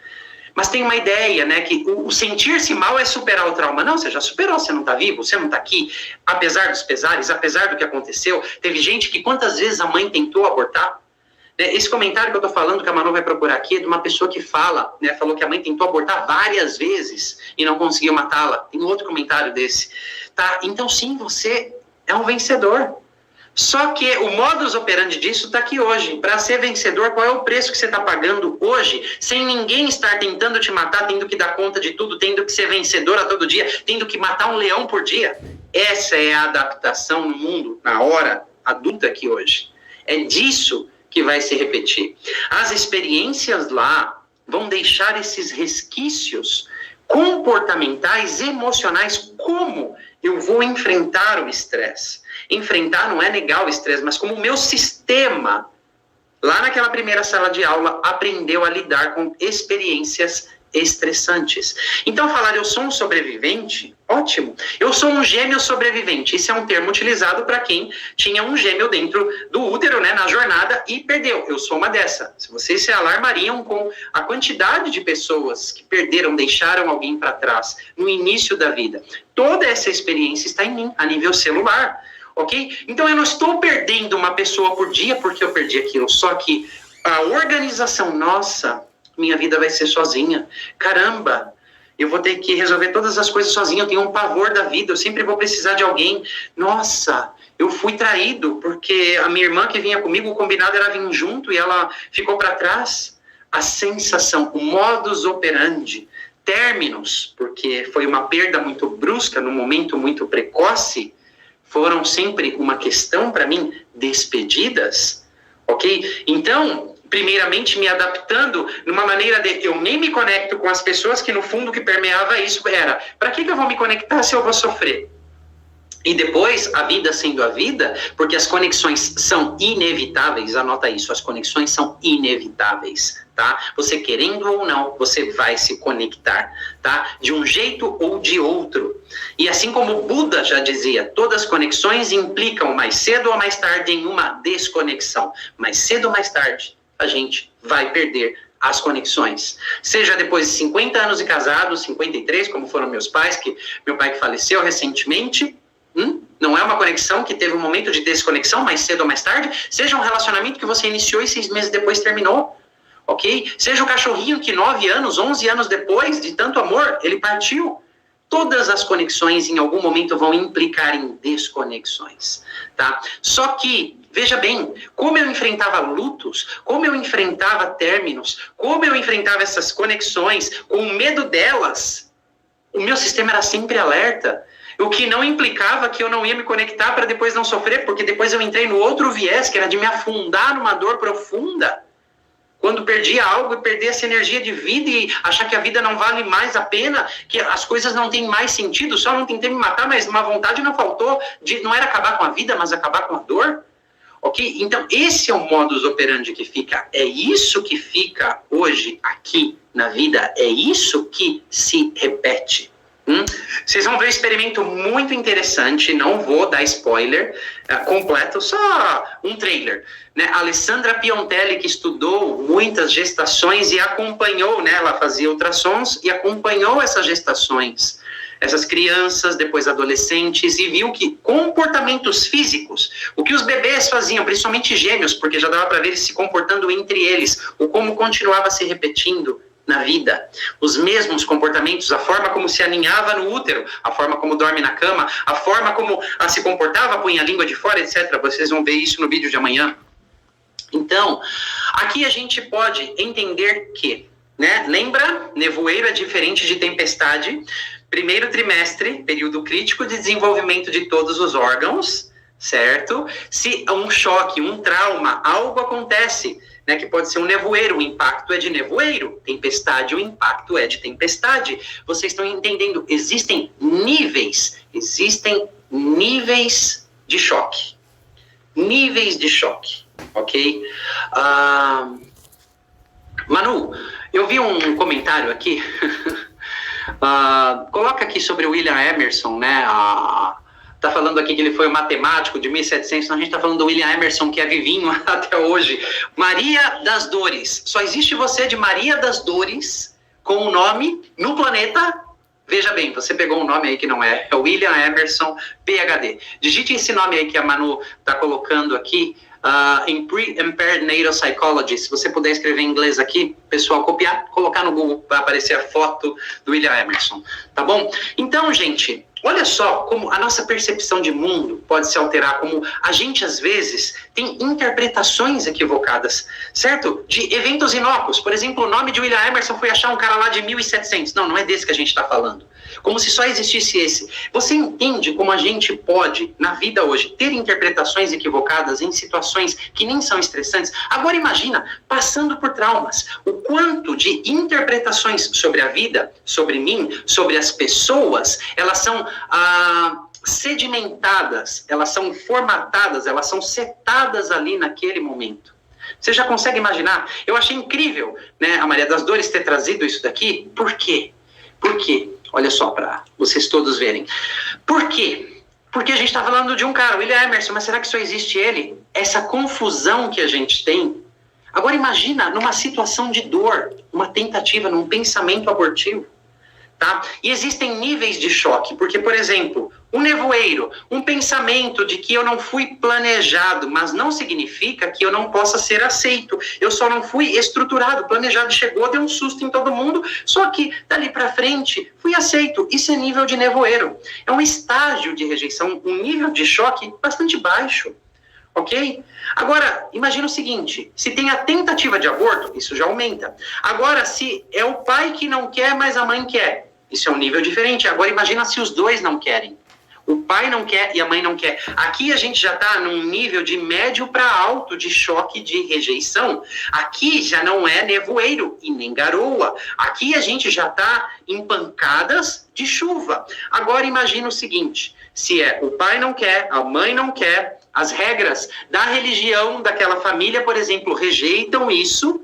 Mas tem uma ideia, né, que o sentir-se mal é superar o trauma. Não, você já superou, você não está vivo, você não está aqui. Apesar dos pesares, apesar do que aconteceu, teve gente que quantas vezes a mãe tentou abortar. Esse comentário que eu estou falando, que a Manu vai procurar aqui, é de uma pessoa que fala, né, falou que a mãe tentou abortar várias vezes e não conseguiu matá-la. Tem um outro comentário desse. Tá? Então, sim, você é um vencedor. Só que o modus operandi disso está aqui hoje. Para ser vencedor, qual é o preço que você está pagando hoje, sem ninguém estar tentando te matar, tendo que dar conta de tudo, tendo que ser vencedor a todo dia, tendo que matar um leão por dia? Essa é a adaptação no mundo, na hora adulta aqui hoje. É disso que vai se repetir. As experiências lá vão deixar esses resquícios comportamentais, emocionais, como eu vou enfrentar o estresse. Enfrentar não é negar o estresse, mas como o meu sistema, lá naquela primeira sala de aula, aprendeu a lidar com experiências estressantes. Então, falar eu sou um sobrevivente, ótimo. Eu sou um gêmeo sobrevivente. Esse é um termo utilizado para quem tinha um gêmeo dentro do útero, né, na jornada, e perdeu. Eu sou uma dessa. Se vocês se alarmariam com a quantidade de pessoas que perderam, deixaram alguém para trás no início da vida. Toda essa experiência está em mim, a nível celular. Ok? Então, eu não estou perdendo uma pessoa por dia porque eu perdi aquilo. Só que a organização nossa, minha vida vai ser sozinha. Caramba, eu vou ter que resolver todas as coisas sozinho. Eu tenho um pavor da vida, eu sempre vou precisar de alguém. Nossa, eu fui traído porque a minha irmã que vinha comigo, o combinado era vir junto e ela ficou para trás. A sensação, o modus operandi, términos, porque foi uma perda muito brusca, num momento muito precoce, foram sempre uma questão para mim, despedidas, ok? Então, primeiramente me adaptando numa maneira de eu nem me conecto com as pessoas que no fundo que permeava isso era, para que eu vou me conectar se eu vou sofrer? E depois, a vida sendo a vida, porque as conexões são inevitáveis, anota isso, as conexões são inevitáveis, tá? Você querendo ou não, você vai se conectar, tá? De um jeito ou de outro. E assim como o Buda já dizia, todas as conexões implicam mais cedo ou mais tarde em uma desconexão. Mais cedo ou mais tarde, a gente vai perder as conexões. Seja depois de 50 anos de casado, 53, como foram meus pais, que meu pai que faleceu recentemente. Não é uma conexão que teve um momento de desconexão, mais cedo ou mais tarde. Seja um relacionamento que você iniciou e 6 meses depois terminou, ok? Seja o cachorrinho que 9 anos, 11 anos depois de tanto amor, ele partiu. Todas as conexões em algum momento vão implicar em desconexões, tá? Só que, veja bem, como eu enfrentava lutos, como eu enfrentava términos, como eu enfrentava essas conexões, com medo delas, o meu sistema era sempre alerta. O que não implicava que eu não ia me conectar para depois não sofrer, porque depois eu entrei no outro viés, que era de me afundar numa dor profunda. Quando perdia algo e perdia essa energia de vida e achar que a vida não vale mais a pena, que as coisas não têm mais sentido, só não tentei me matar, mas uma vontade não faltou, não era acabar com a vida, mas acabar com a dor. Ok? Então, esse é o modus operandi que fica. É isso que fica hoje aqui na vida. É isso que se repete. Vocês vão ver um experimento muito interessante. Não vou dar spoiler completo, só um trailer. Né? A Alessandra Piontelli, que estudou muitas gestações e acompanhou, né? Ela fazia ultrassons e acompanhou essas gestações. Essas crianças, depois adolescentes, e viu que comportamentos físicos, o que os bebês faziam, principalmente gêmeos, porque já dava para ver eles se comportando entre eles, o como continuava se repetindo na vida. Os mesmos comportamentos, a forma como se aninhava no útero, a forma como dorme na cama, a forma como se comportava, punha a língua de fora, etc. Vocês vão ver isso no vídeo de amanhã. Então, aqui a gente pode entender que, né, lembra, nevoeiro é diferente de tempestade. Primeiro trimestre, período crítico de desenvolvimento de todos os órgãos, certo? Se um choque, um trauma, algo acontece, né, que pode ser um nevoeiro, o impacto é de nevoeiro, tempestade, o impacto é de tempestade. Vocês estão entendendo? Existem níveis de choque. Níveis de choque, ok? Manu, eu vi um comentário aqui... coloca aqui sobre o William Emerson, né? Tá falando aqui que ele foi um matemático de 1700, a gente tá falando do William Emerson, que é vivinho até hoje. Maria das Dores. Só existe você de Maria das Dores com o nome no planeta. Veja bem, você pegou um nome aí que não é. É o William Emerson, PhD. Digite esse nome aí que a Manu tá colocando aqui. Em Pre-Impaired Natal Psychology, se você puder escrever em inglês aqui, pessoal, copiar, colocar no Google, vai aparecer a foto do William Emerson, tá bom? Então, gente, olha só como a nossa percepção de mundo pode se alterar, como a gente, às vezes, tem interpretações equivocadas, certo? De eventos inócuos. Por exemplo, o nome de William Emerson foi achar um cara lá de 1700. Não é desse que a gente está falando. Como se só existisse esse. Você entende como a gente pode, na vida hoje, ter interpretações equivocadas em situações que nem são estressantes? Agora imagina, passando por traumas, o quanto de interpretações sobre a vida, sobre mim, sobre as pessoas, elas são sedimentadas, elas são formatadas, elas são setadas ali naquele momento. Você já consegue imaginar? Eu achei incrível, né, a Maria das Dores ter trazido isso daqui. Por quê? Por quê? Olha só, para vocês todos verem. Por quê? Porque a gente está falando de um cara, William Emerson, mas será que só existe ele? Essa confusão que a gente tem. Agora imagina numa situação de dor, uma tentativa, num pensamento abortivo. Tá? E existem níveis de choque, porque, por exemplo, um nevoeiro, um pensamento de que eu não fui planejado, mas não significa que eu não possa ser aceito. Eu só não fui estruturado, planejado, chegou, deu um susto em todo mundo, só que dali para frente fui aceito. Isso é nível de nevoeiro. É um estágio de rejeição, um nível de choque bastante baixo. Ok? Agora, imagina o seguinte, se tem a tentativa de aborto, isso já aumenta. Agora, se é o pai que não quer, mas a mãe quer, isso é um nível diferente. Agora, imagina se os dois não querem. O pai não quer e a mãe não quer. Aqui a gente já está num nível de médio para alto de choque de rejeição. Aqui já não é nevoeiro e nem garoa. Aqui a gente já está em pancadas de chuva. Agora imagina o seguinte, se é o pai não quer, a mãe não quer, as regras da religião daquela família, por exemplo, rejeitam isso,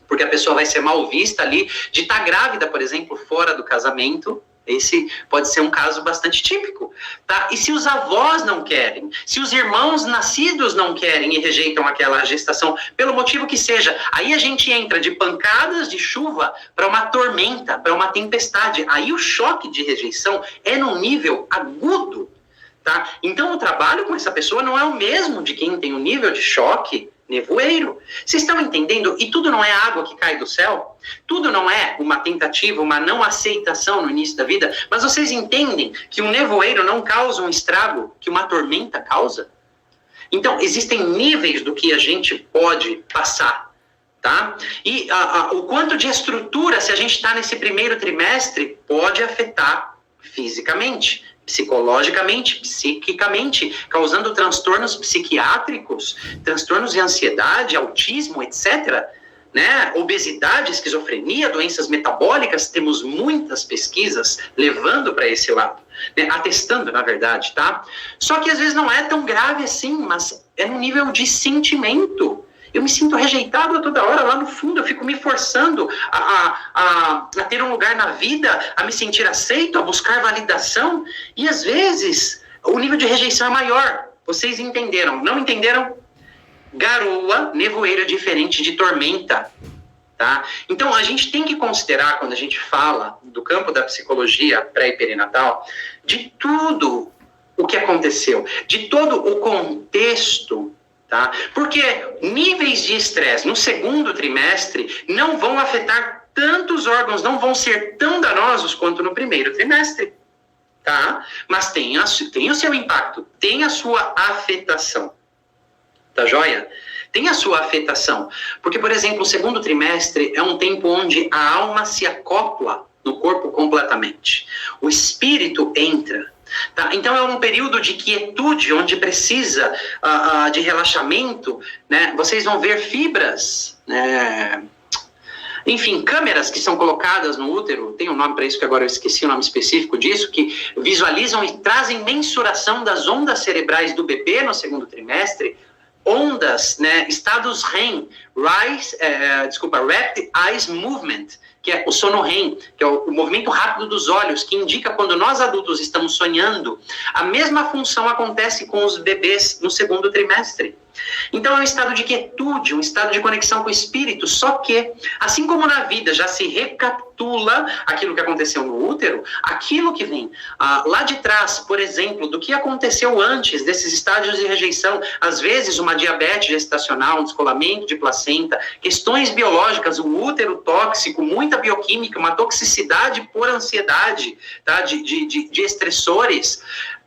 porque a pessoa vai ser mal vista ali, de estar grávida, por exemplo, fora do casamento. Esse pode ser um caso bastante típico, tá? E se os avós não querem, se os irmãos nascidos não querem e rejeitam aquela gestação, pelo motivo que seja, aí a gente entra de pancadas de chuva para uma tormenta, para uma tempestade. Aí o choque de rejeição é num nível agudo, tá? Então o trabalho com essa pessoa não é o mesmo de quem tem um nível de choque nevoeiro. Vocês estão entendendo? E tudo não é água que cai do céu? Tudo não é uma tentativa, uma não aceitação no início da vida? Mas vocês entendem que um nevoeiro não causa um estrago que uma tormenta causa? Então, existem níveis do que a gente pode passar, tá? E o quanto de estrutura, se a gente está nesse primeiro trimestre, pode afetar fisicamente, psicologicamente, psiquicamente, causando transtornos psiquiátricos, transtornos de ansiedade, autismo, etc. né? Obesidade, esquizofrenia, doenças metabólicas, temos muitas pesquisas levando para esse lado, né? Atestando, na verdade, tá? Só que às vezes não é tão grave assim, mas é no nível de sentimento. Eu me sinto rejeitado a toda hora, lá no fundo, eu fico me forçando a ter um lugar na vida, a me sentir aceito, a buscar validação, e às vezes o nível de rejeição é maior. Vocês entenderam? Não entenderam? Garoa, nevoeiro diferente de tormenta, tá? Então, a gente tem que considerar, quando a gente fala do campo da psicologia pré e perinatal, de tudo o que aconteceu, de todo o contexto, tá? Porque níveis de estresse no segundo trimestre não vão afetar tantos órgãos, não vão ser tão danosos quanto no primeiro trimestre, tá? Mas tem o seu impacto, tem a sua afetação. Tá joia? Tem a sua afetação. Porque, por exemplo, o segundo trimestre é um tempo onde a alma se acopla no corpo completamente. O espírito entra. Tá? Então é um período de quietude, onde precisa de relaxamento, né? Vocês vão ver fibras, enfim, câmeras que são colocadas no útero, tem um nome para isso que agora eu esqueci o nome específico disso, que visualizam e trazem mensuração das ondas cerebrais do bebê no segundo trimestre, ondas, né, estados REM, Rapid Eyes Movement, que é o sono REM, que é o movimento rápido dos olhos, que indica quando nós adultos estamos sonhando. A mesma função acontece com os bebês no segundo trimestre. Então é um estado de quietude, um estado de conexão com o espírito, só que, assim como na vida já se recapitula aquilo que aconteceu no útero, aquilo que vem lá de trás, por exemplo, do que aconteceu antes desses estágios de rejeição, às vezes uma diabetes gestacional, um descolamento de placenta, questões biológicas, um útero tóxico, muita bioquímica, uma toxicidade por ansiedade, tá? de estressores,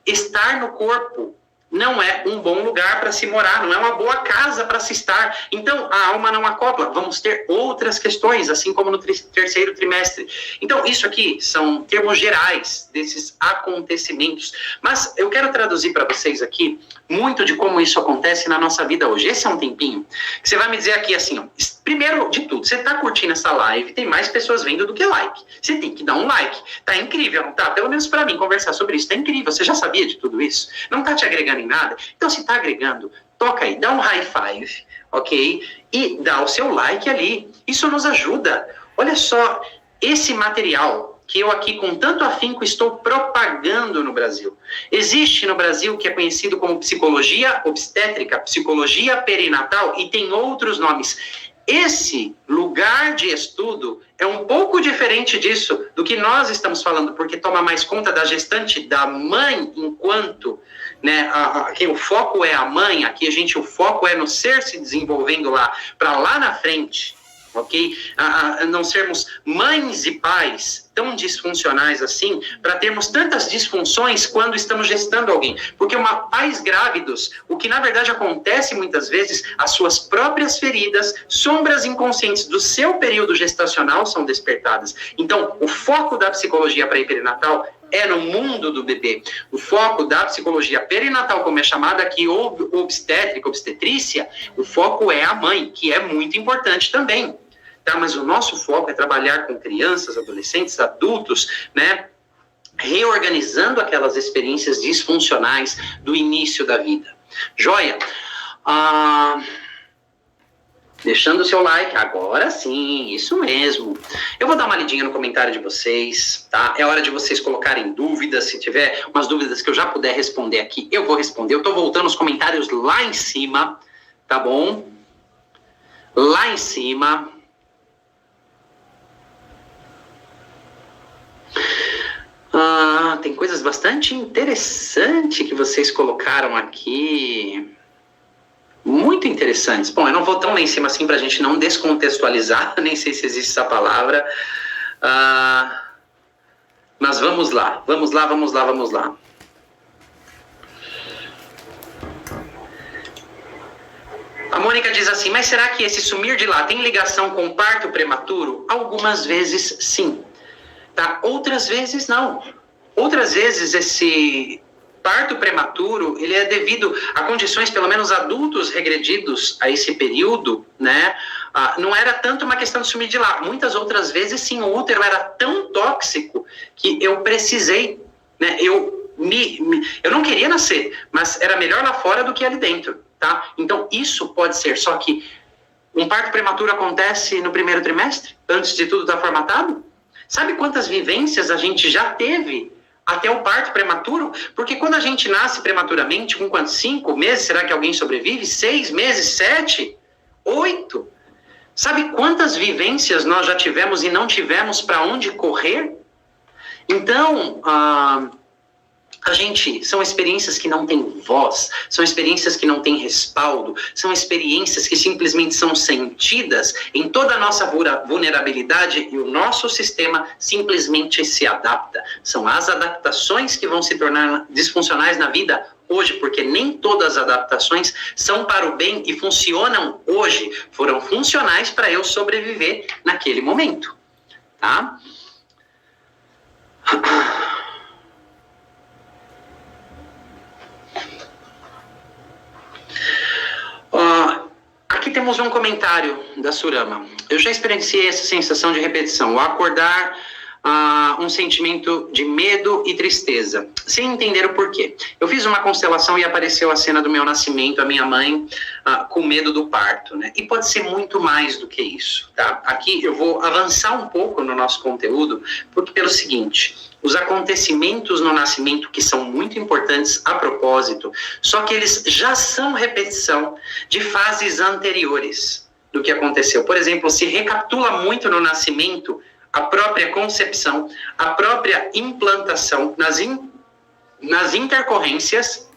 estar no corpo não é um bom lugar para se morar, não é uma boa casa para se estar. Então, a alma não acopla. Vamos ter outras questões, assim como no terceiro trimestre. Então, isso aqui são termos gerais desses acontecimentos. Mas eu quero traduzir para vocês aqui muito de como isso acontece na nossa vida hoje. Esse é um tempinho que você vai me dizer aqui assim, ó, primeiro de tudo, você está curtindo essa live, tem mais pessoas vendo do que like. Você tem que dar um like. Tá incrível, não tá? Pelo menos para mim, conversar sobre isso tá incrível. Você já sabia de tudo isso? Não tá te agregando em nada? Então, se tá agregando, toca aí, dá um high five, ok? E dá o seu like ali. Isso nos ajuda. Olha só, esse material que eu aqui com tanto afinco estou propagando no Brasil. Existe no Brasil que é conhecido como psicologia obstétrica, psicologia perinatal e tem outros nomes. Esse lugar de estudo é um pouco diferente disso, do que nós estamos falando, porque toma mais conta da gestante, da mãe, enquanto, né, aqui o foco é a mãe, aqui o foco é no ser se desenvolvendo para lá na frente, ok? Não sermos mães e pais tão disfuncionais assim, para termos tantas disfunções quando estamos gestando alguém. Porque pais grávidos, o que na verdade acontece muitas vezes, as suas próprias feridas, sombras inconscientes do seu período gestacional são despertadas. Então, o foco da psicologia pré-perinatal é no mundo do bebê. O foco da psicologia perinatal, como é chamada aqui, ou obstétrica, obstetrícia, o foco é a mãe, que é muito importante também. Tá, mas o nosso foco é trabalhar com crianças, adolescentes, adultos, né, reorganizando aquelas experiências disfuncionais do início da vida. Joia? Deixando o seu like, agora sim, isso mesmo. Eu vou dar uma lidinha no comentário de vocês, tá? É hora de vocês colocarem dúvidas, se tiver umas dúvidas que eu já puder responder aqui, eu vou responder. Eu tô voltando os comentários lá em cima, tá bom? Lá em cima. Tem coisas bastante interessantes que vocês colocaram aqui. Muito interessantes. Bom, eu não vou tão lá em cima assim pra gente não descontextualizar, nem sei se existe essa palavra. Mas vamos lá. A Mônica diz assim, mas será que esse sumir de lá tem ligação com o parto prematuro? Algumas vezes sim. Tá? Outras vezes não. Outras vezes esse parto prematuro, ele é devido a condições, pelo menos adultos regredidos a esse período, né? Não era tanto uma questão de sumir de lá. Muitas outras vezes, sim, o útero era tão tóxico que eu precisei, né? Eu não queria nascer, mas era melhor lá fora do que ali dentro, tá? Então, isso pode ser, só que um parto prematuro acontece no primeiro trimestre, antes de tudo estar formatado? Sabe quantas vivências a gente já teve até o parto prematuro? Porque quando a gente nasce prematuramente, com quantos? 5 meses, será que alguém sobrevive? 6 meses? 7? 8? Sabe quantas vivências nós já tivemos e não tivemos para onde correr? Então, são experiências que não têm voz, são experiências que não têm respaldo, são experiências que simplesmente são sentidas em toda a nossa vulnerabilidade e o nosso sistema simplesmente se adapta. São as adaptações que vão se tornar disfuncionais na vida hoje, porque nem todas as adaptações são para o bem e funcionam hoje, foram funcionais para eu sobreviver naquele momento, tá? Aqui temos um comentário da Surama. Eu já experienciei essa sensação de repetição, ao acordar um sentimento de medo e tristeza, sem entender o porquê. Eu fiz uma constelação e apareceu a cena do meu nascimento, a minha mãe com medo do parto, né? E pode ser muito mais do que isso, tá? Aqui eu vou avançar um pouco no nosso conteúdo, porque pelo seguinte, os acontecimentos no nascimento, que são muito importantes a propósito, só que eles já são repetição de fases anteriores do que aconteceu. Por exemplo, se recapitula muito no nascimento a própria concepção, a própria implantação nas intercorrências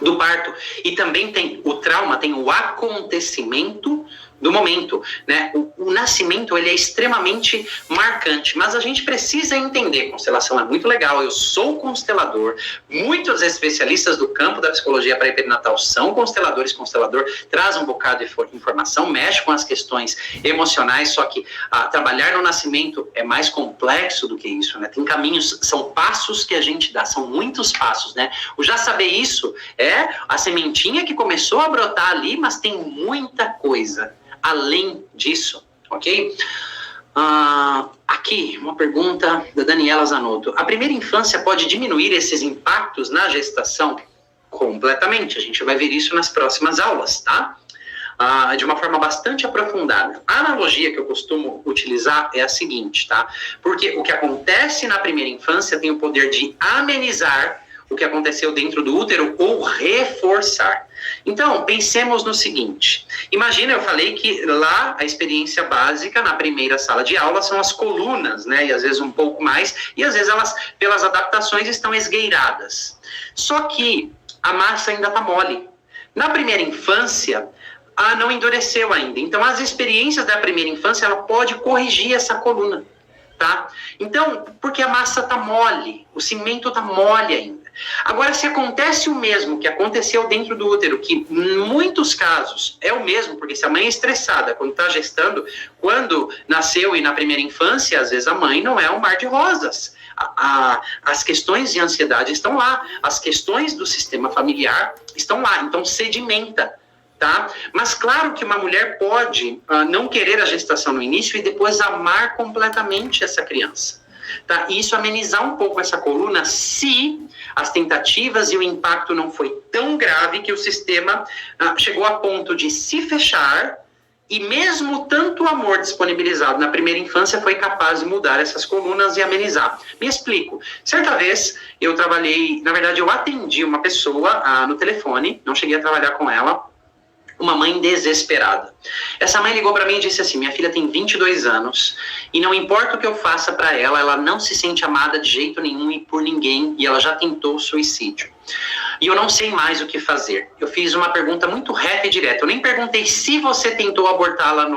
do parto. E também tem o trauma, tem o acontecimento do momento, né? O nascimento, ele é extremamente marcante, mas a gente precisa entender, constelação é muito legal, eu sou constelador, muitos especialistas do campo da psicologia pré-perinatal são consteladores, constelador traz um bocado de informação, mexe com as questões emocionais, só que trabalhar no nascimento é mais complexo do que isso, né? Tem caminhos, são passos que a gente dá, são muitos passos, né? O já saber isso é a sementinha que começou a brotar ali, mas tem muita coisa além disso, ok? Aqui, uma pergunta da Daniela Zanotto. A primeira infância pode diminuir esses impactos na gestação? Completamente, a gente vai ver isso nas próximas aulas, tá? De uma forma bastante aprofundada. A analogia que eu costumo utilizar é a seguinte, tá? Porque o que acontece na primeira infância tem o poder de amenizar o que aconteceu dentro do útero ou reforçar. Então, pensemos no seguinte. Imagina, eu falei que lá a experiência básica na primeira sala de aula são as colunas, né? E às vezes um pouco mais, e às vezes elas, pelas adaptações, estão esgueiradas. Só que a massa ainda está mole. Na primeira infância, não endureceu ainda. Então, as experiências da primeira infância, ela pode corrigir essa coluna, tá? Então, porque a massa está mole, o cimento está mole ainda. Agora, se acontece o mesmo que aconteceu dentro do útero, que em muitos casos é o mesmo, porque se a mãe é estressada quando está gestando, quando nasceu e na primeira infância, às vezes a mãe não é um mar de rosas. As questões de ansiedade estão lá, as questões do sistema familiar estão lá, então sedimenta. Tá? Mas claro que uma mulher pode não querer a gestação no início e depois amar completamente essa criança. Tá? E isso amenizar um pouco essa coluna se as tentativas e o impacto não foi tão grave que o sistema chegou a ponto de se fechar e mesmo tanto amor disponibilizado na primeira infância foi capaz de mudar essas colunas e amenizar. Me explico. Certa vez eu trabalhei, na verdade eu atendi uma pessoa no telefone, não cheguei a trabalhar com ela, uma mãe desesperada. Essa mãe ligou para mim e disse assim, minha filha tem 22 anos e não importa o que eu faça para ela, ela não se sente amada de jeito nenhum e por ninguém e ela já tentou suicídio. E eu não sei mais o que fazer. Eu fiz uma pergunta muito reta e direta. Eu nem perguntei se você tentou abortá-la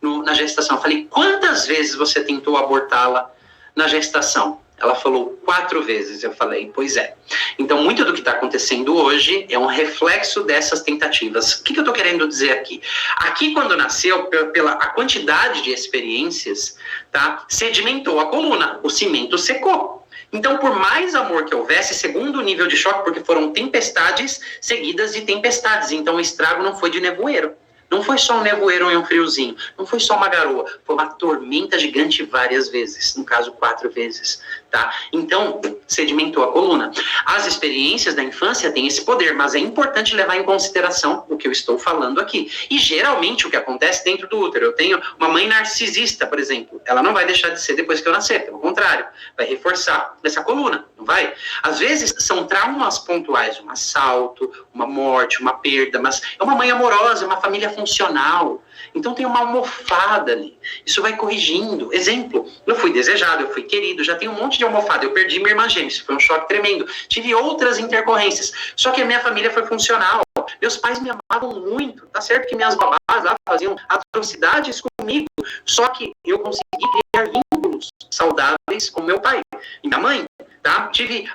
na gestação. Eu falei, quantas vezes você tentou abortá-la na gestação? Ela falou 4 vezes. Eu falei, pois é. Então, muito do que está acontecendo hoje é um reflexo dessas tentativas. O que eu estou querendo dizer aqui? Aqui, quando nasceu, pela a quantidade de experiências, tá, sedimentou a coluna, o cimento secou. Então, por mais amor que houvesse, segundo nível de choque, porque foram tempestades seguidas de tempestades, então o estrago não foi de nevoeiro. Não foi só um nevoeiro e um friozinho, não foi só uma garoa, foi uma tormenta gigante várias vezes, no caso 4 vezes, tá? Então, sedimentou a coluna. As experiências da infância têm esse poder, mas é importante levar em consideração o que eu estou falando aqui. E geralmente o que acontece dentro do útero, eu tenho uma mãe narcisista, por exemplo, ela não vai deixar de ser depois que eu nascer, pelo contrário, vai reforçar essa coluna, não vai? Às vezes são traumas pontuais, um assalto, uma morte, uma perda, mas é uma mãe amorosa, uma família funcional. Então tem uma almofada ali. Isso vai corrigindo. Exemplo, eu fui desejado, eu fui querido, já tenho um monte de almofada. Eu perdi minha irmã gêmea, isso foi um choque tremendo. Tive outras intercorrências. Só que a minha família foi funcional. Meus pais me amavam muito. Tá certo que minhas babás lá faziam atrocidades comigo. Só que eu consegui criar vínculos saudáveis com meu pai e minha mãe. Tá? Tive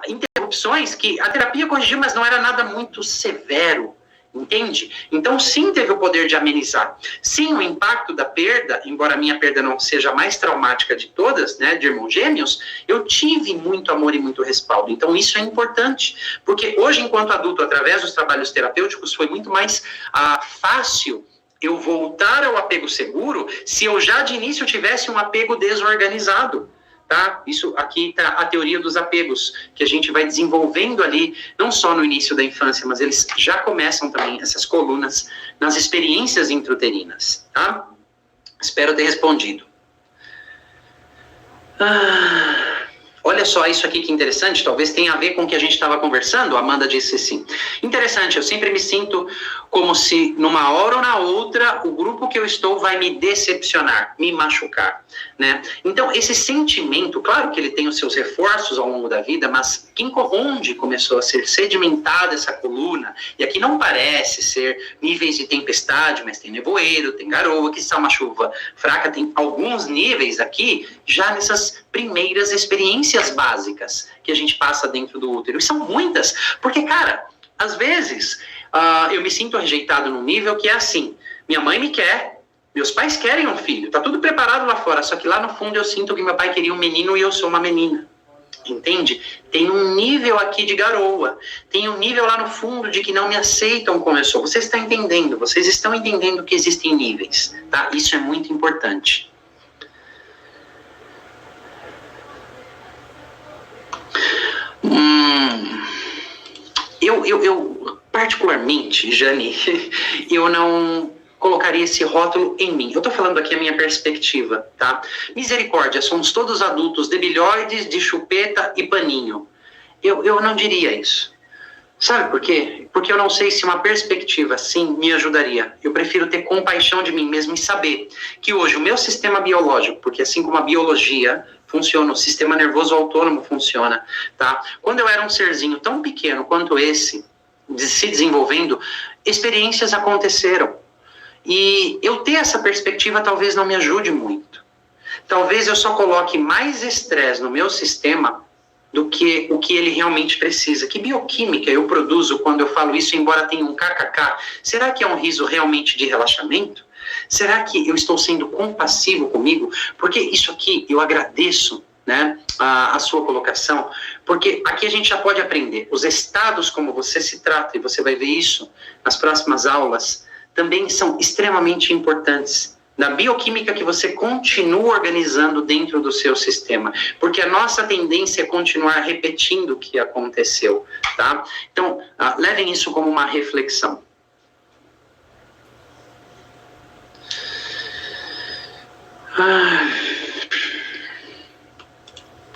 interrupções que a terapia corrigiu, mas não era nada muito severo. Entende? Então, sim, teve o poder de amenizar. Sim, o impacto da perda, embora a minha perda não seja a mais traumática de todas, né, de irmãos gêmeos, eu tive muito amor e muito respaldo. Então, isso é importante. Porque hoje, enquanto adulto, através dos trabalhos terapêuticos, foi muito mais fácil eu voltar ao apego seguro se eu já de início tivesse um apego desorganizado. Tá? Isso aqui está a teoria dos apegos, que a gente vai desenvolvendo ali, não só no início da infância, mas eles já começam também, essas colunas, nas experiências intrauterinas. Tá? Espero ter respondido. Olha só isso aqui que interessante, talvez tenha a ver com o que a gente estava conversando. A Amanda disse assim, interessante, eu sempre me sinto como se numa hora ou na outra o grupo que eu estou vai me decepcionar, me machucar, né? Então esse sentimento, claro que ele tem os seus reforços ao longo da vida, mas onde começou a ser sedimentada essa coluna, e aqui não parece ser níveis de tempestade, mas tem nevoeiro, tem garoa, que está uma chuva fraca, tem alguns níveis aqui, já nessas primeiras experiências básicas que a gente passa dentro do útero. E são muitas, porque, cara, às vezes eu me sinto rejeitado num nível que é assim, minha mãe me quer, meus pais querem um filho, tá tudo preparado lá fora, só que lá no fundo eu sinto que meu pai queria um menino e eu sou uma menina. Entende? Tem um nível aqui de garoa, tem um nível lá no fundo de que não me aceitam como eu sou. Vocês estão entendendo que existem níveis, tá? Isso é muito importante. Eu particularmente, Jane, eu não colocaria esse rótulo em mim. Eu tô falando aqui a minha perspectiva, tá? Misericórdia, somos todos adultos debilóides, de chupeta e paninho. Eu não diria isso. Sabe por quê? Porque eu não sei se uma perspectiva assim me ajudaria. Eu prefiro ter compaixão de mim mesmo e saber que hoje o meu sistema biológico, porque assim como a biologia funciona, o sistema nervoso autônomo funciona, tá? Quando eu era um serzinho tão pequeno quanto esse, se desenvolvendo, experiências aconteceram. E eu ter essa perspectiva talvez não me ajude muito. Talvez eu só coloque mais estresse no meu sistema do que o que ele realmente precisa. Que bioquímica eu produzo quando eu falo isso, embora tenha um kkk? Será que é um riso realmente de relaxamento? Será que eu estou sendo compassivo comigo? Porque isso aqui, eu agradeço, né, a sua colocação, porque aqui a gente já pode aprender. Os estados como você se trata, e você vai ver isso nas próximas aulas, também são extremamente importantes. Da bioquímica que você continua organizando dentro do seu sistema. Porque a nossa tendência é continuar repetindo o que aconteceu, tá? Então, levem isso como uma reflexão.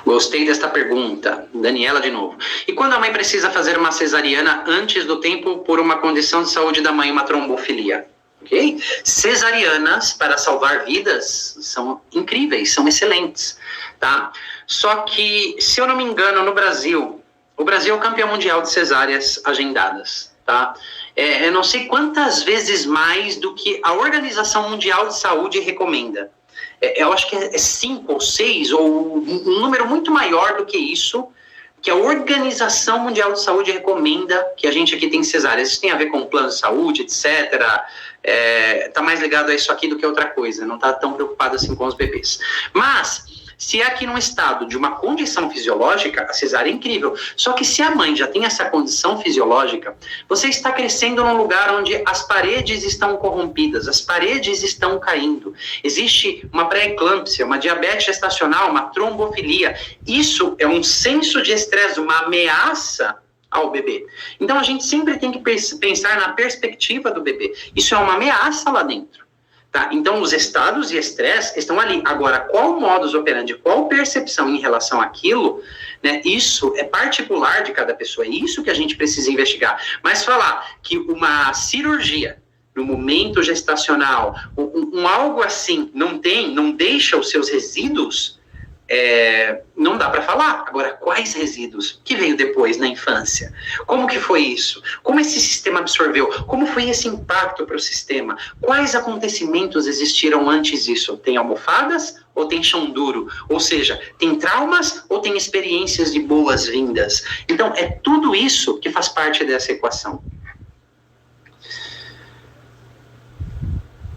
Gostei desta pergunta. Daniela de novo. E quando a mãe precisa fazer uma cesariana antes do tempo por uma condição de saúde da mãe, uma trombofilia? Okay? Cesarianas para salvar vidas são incríveis, são excelentes, tá? Só que, se eu não me engano, no Brasil, o Brasil é o campeão mundial de cesáreas agendadas, tá? Eu não sei quantas vezes mais do que a Organização Mundial de Saúde recomenda. Eu acho que é 5 ou 6, ou um número muito maior do que isso, que a Organização Mundial de Saúde recomenda que a gente aqui tem cesáreas. Isso tem a ver com o plano de saúde, etc. Tá mais ligado a isso aqui do que outra coisa, não tá tão preocupado assim com os bebês. Mas, Se é aqui num estado de uma condição fisiológica, a cesárea é incrível. Só que se a mãe já tem essa condição fisiológica, você está crescendo num lugar onde as paredes estão corrompidas, as paredes estão caindo. Existe uma pré-eclâmpsia, uma diabetes gestacional, uma trombofilia. Isso é um senso de estresse, uma ameaça ao bebê. Então a gente sempre tem que pensar na perspectiva do bebê. Isso é uma ameaça lá dentro. Tá? Então, os estados de estresse estão ali. Agora, qual modus operandi, qual percepção em relação àquilo, né, isso é particular de cada pessoa. É isso que a gente precisa investigar. Mas falar que uma cirurgia no momento gestacional, algo assim, não deixa os seus resíduos, não dá para falar. Agora, quais resíduos que veio depois na infância? Como que foi isso? Como esse sistema absorveu? Como foi esse impacto para o sistema? Quais acontecimentos existiram antes disso? Tem almofadas ou tem chão duro? Ou seja, tem traumas ou tem experiências de boas-vindas? Então, é tudo isso que faz parte dessa equação.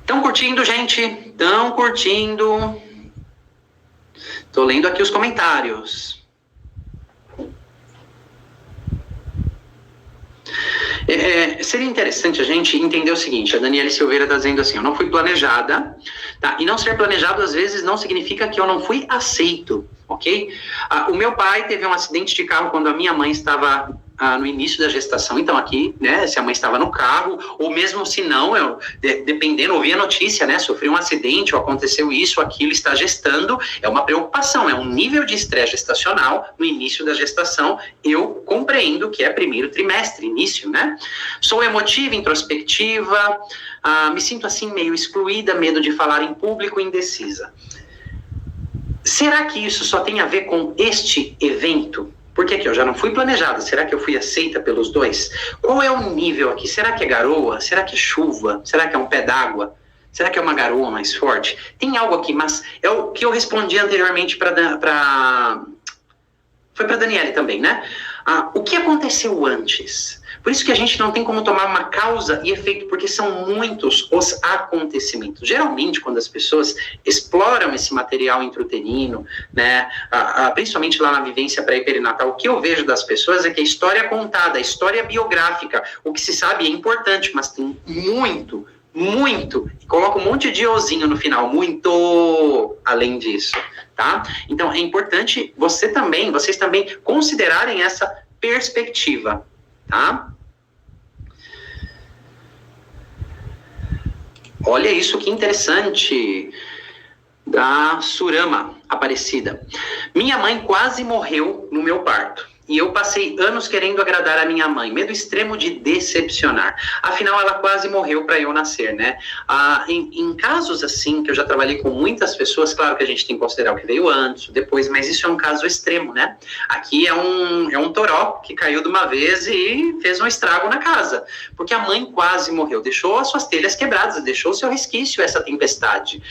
Estão curtindo, gente? Estão curtindo? Estou lendo aqui os comentários. Seria interessante a gente entender o seguinte, a Daniela Silveira está dizendo assim, eu não fui planejada, tá? E não ser planejado às vezes não significa que eu não fui aceito, ok? O meu pai teve um acidente de carro quando a minha mãe estava no início da gestação, então aqui, né, se a mãe estava no carro, ou mesmo se não, dependendo, ouvi a notícia, né, sofreu um acidente, ou aconteceu isso, aquilo, está gestando, é uma preocupação, é um nível de estresse gestacional no início da gestação, eu compreendo que é primeiro trimestre, início, né? Sou emotiva, introspectiva, me sinto assim meio excluída, medo de falar em público, indecisa. Será que isso só tem a ver com este evento? Porque aqui eu já não fui planejada, será que eu fui aceita pelos dois? Qual é o nível aqui? Será que é garoa? Será que é chuva? Será que é um pé d'água? Será que é uma garoa mais forte? Tem algo aqui, mas é o que eu respondi anteriormente foi para Daniele também, né? O que aconteceu antes? Por isso que a gente não tem como tomar uma causa e efeito, porque são muitos os acontecimentos. Geralmente, quando as pessoas exploram esse material intrauterino, né, principalmente lá na vivência pré-perinatal, o que eu vejo das pessoas é que a história contada, a história biográfica, o que se sabe é importante, mas tem muito, coloca um monte de ozinho no final, muito além disso, tá? Então, é importante vocês também considerarem essa perspectiva, tá? Olha isso, que interessante, da Surama Aparecida. Minha mãe quase morreu no meu parto. E eu passei anos querendo agradar a minha mãe, medo extremo de decepcionar. Afinal, ela quase morreu para eu nascer, né? Em casos assim, que eu já trabalhei com muitas pessoas, claro que a gente tem que considerar o que veio antes, depois, mas isso é um caso extremo, né? Aqui é um toró que caiu de uma vez e fez um estrago na casa, porque a mãe quase morreu, deixou as suas telhas quebradas, deixou o seu resquício, essa tempestade.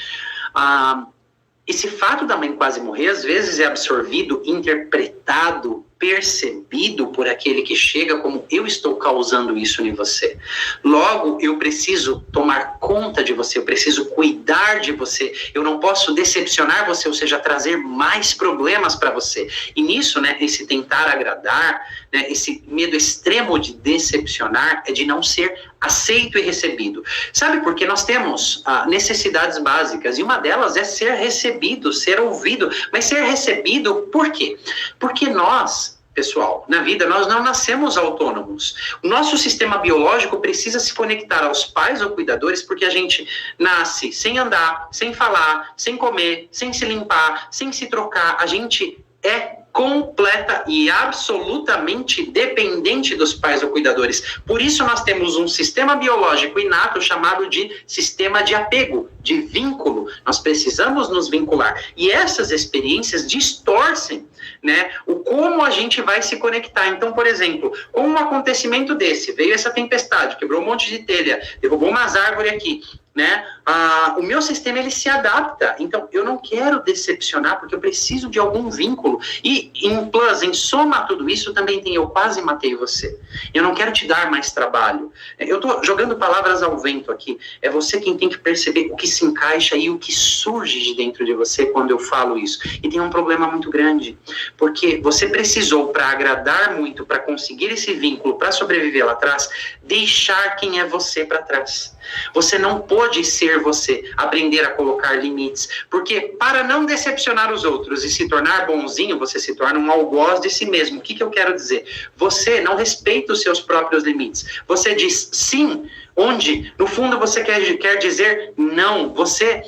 Esse fato da mãe quase morrer, às vezes é absorvido, interpretado, percebido por aquele que chega como eu estou causando isso em você. Logo, eu preciso tomar conta de você, eu preciso cuidar de você, eu não posso decepcionar você, ou seja, trazer mais problemas para você. E nisso, né, esse tentar agradar, né, esse medo extremo de decepcionar é de não ser aceito e recebido. Sabe, porque nós temos necessidades básicas, e uma delas é ser recebido, ser ouvido. Mas ser recebido por quê? Porque nós, pessoal, na vida, nós não nascemos autônomos. O nosso sistema biológico precisa se conectar aos pais ou cuidadores, porque a gente nasce sem andar, sem falar, sem comer, sem se limpar, sem se trocar. A gente é completa e absolutamente dependente dos pais ou cuidadores. Por isso nós temos um sistema biológico inato chamado de sistema de apego, de vínculo. Nós precisamos nos vincular. E essas experiências distorcem né? O como a gente vai se conectar. Então, por exemplo, com um acontecimento desse, veio essa tempestade, quebrou um monte de telha, derrubou umas árvores aqui, né? O meu sistema, ele se adapta. Então, eu não quero decepcionar, porque eu preciso de algum vínculo. E, em soma a tudo isso, também tem eu quase matei você. Eu não quero te dar mais trabalho. Eu estou jogando palavras ao vento aqui. É você quem tem que perceber o que se encaixa e o que surge de dentro de você quando eu falo isso. E tem um problema muito grande, porque você precisou, para agradar muito, para conseguir esse vínculo, para sobreviver lá atrás, deixar quem é você para trás. Você não pode ser você, aprender a colocar limites, porque para não decepcionar os outros e se tornar bonzinho, você se torna um algoz de si mesmo. O que eu quero dizer? Você não respeita os seus próprios limites. Você diz sim, onde no fundo você quer dizer não. Você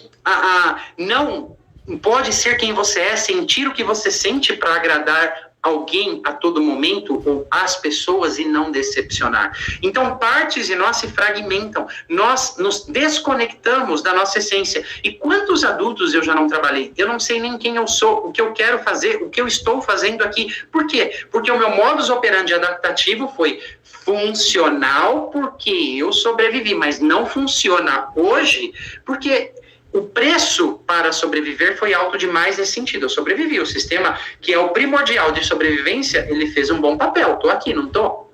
não pode ser quem você é, sentir o que você sente para agradar alguém a todo momento, ou as pessoas, e não decepcionar. Então, partes de nós se fragmentam, nós nos desconectamos da nossa essência. E quantos adultos eu já não trabalhei? Eu não sei nem quem eu sou, o que eu quero fazer, o que eu estou fazendo aqui. Por quê? Porque o meu modus operandi adaptativo foi funcional porque eu sobrevivi, mas não funciona hoje porque o preço para sobreviver foi alto demais nesse sentido. Eu sobrevivi. O sistema, que é o primordial de sobrevivência, ele fez um bom papel. Estou aqui, não estou?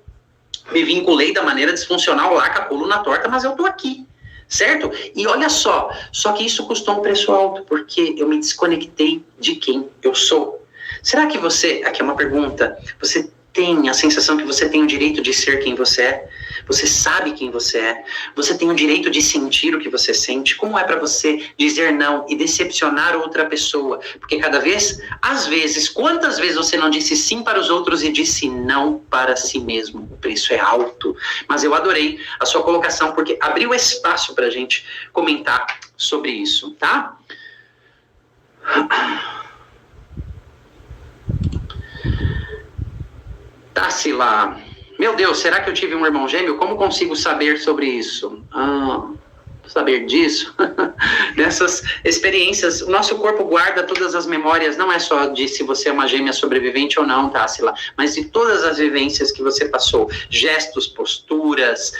Me vinculei da maneira disfuncional lá, com a coluna torta, mas eu estou aqui. Certo? E olha só que isso custou um preço alto, porque eu me desconectei de quem eu sou. Será que você, aqui é uma pergunta, você tem a sensação que você tem o direito de ser quem você é? Você sabe quem você é? Você tem o direito de sentir o que você sente? Como é para você dizer não e decepcionar outra pessoa? Porque às vezes, quantas vezes você não disse sim para os outros e disse não para si mesmo? O preço é alto. Mas eu adorei a sua colocação, porque abriu espaço para a gente comentar sobre isso, tá? Tarsila, meu Deus, será que eu tive um irmão gêmeo? Como consigo saber sobre isso? Saber disso? Dessas experiências, o nosso corpo guarda todas as memórias, não é só de se você é uma gêmea sobrevivente ou não, Tarsila, mas de todas as vivências que você passou, gestos, posturas,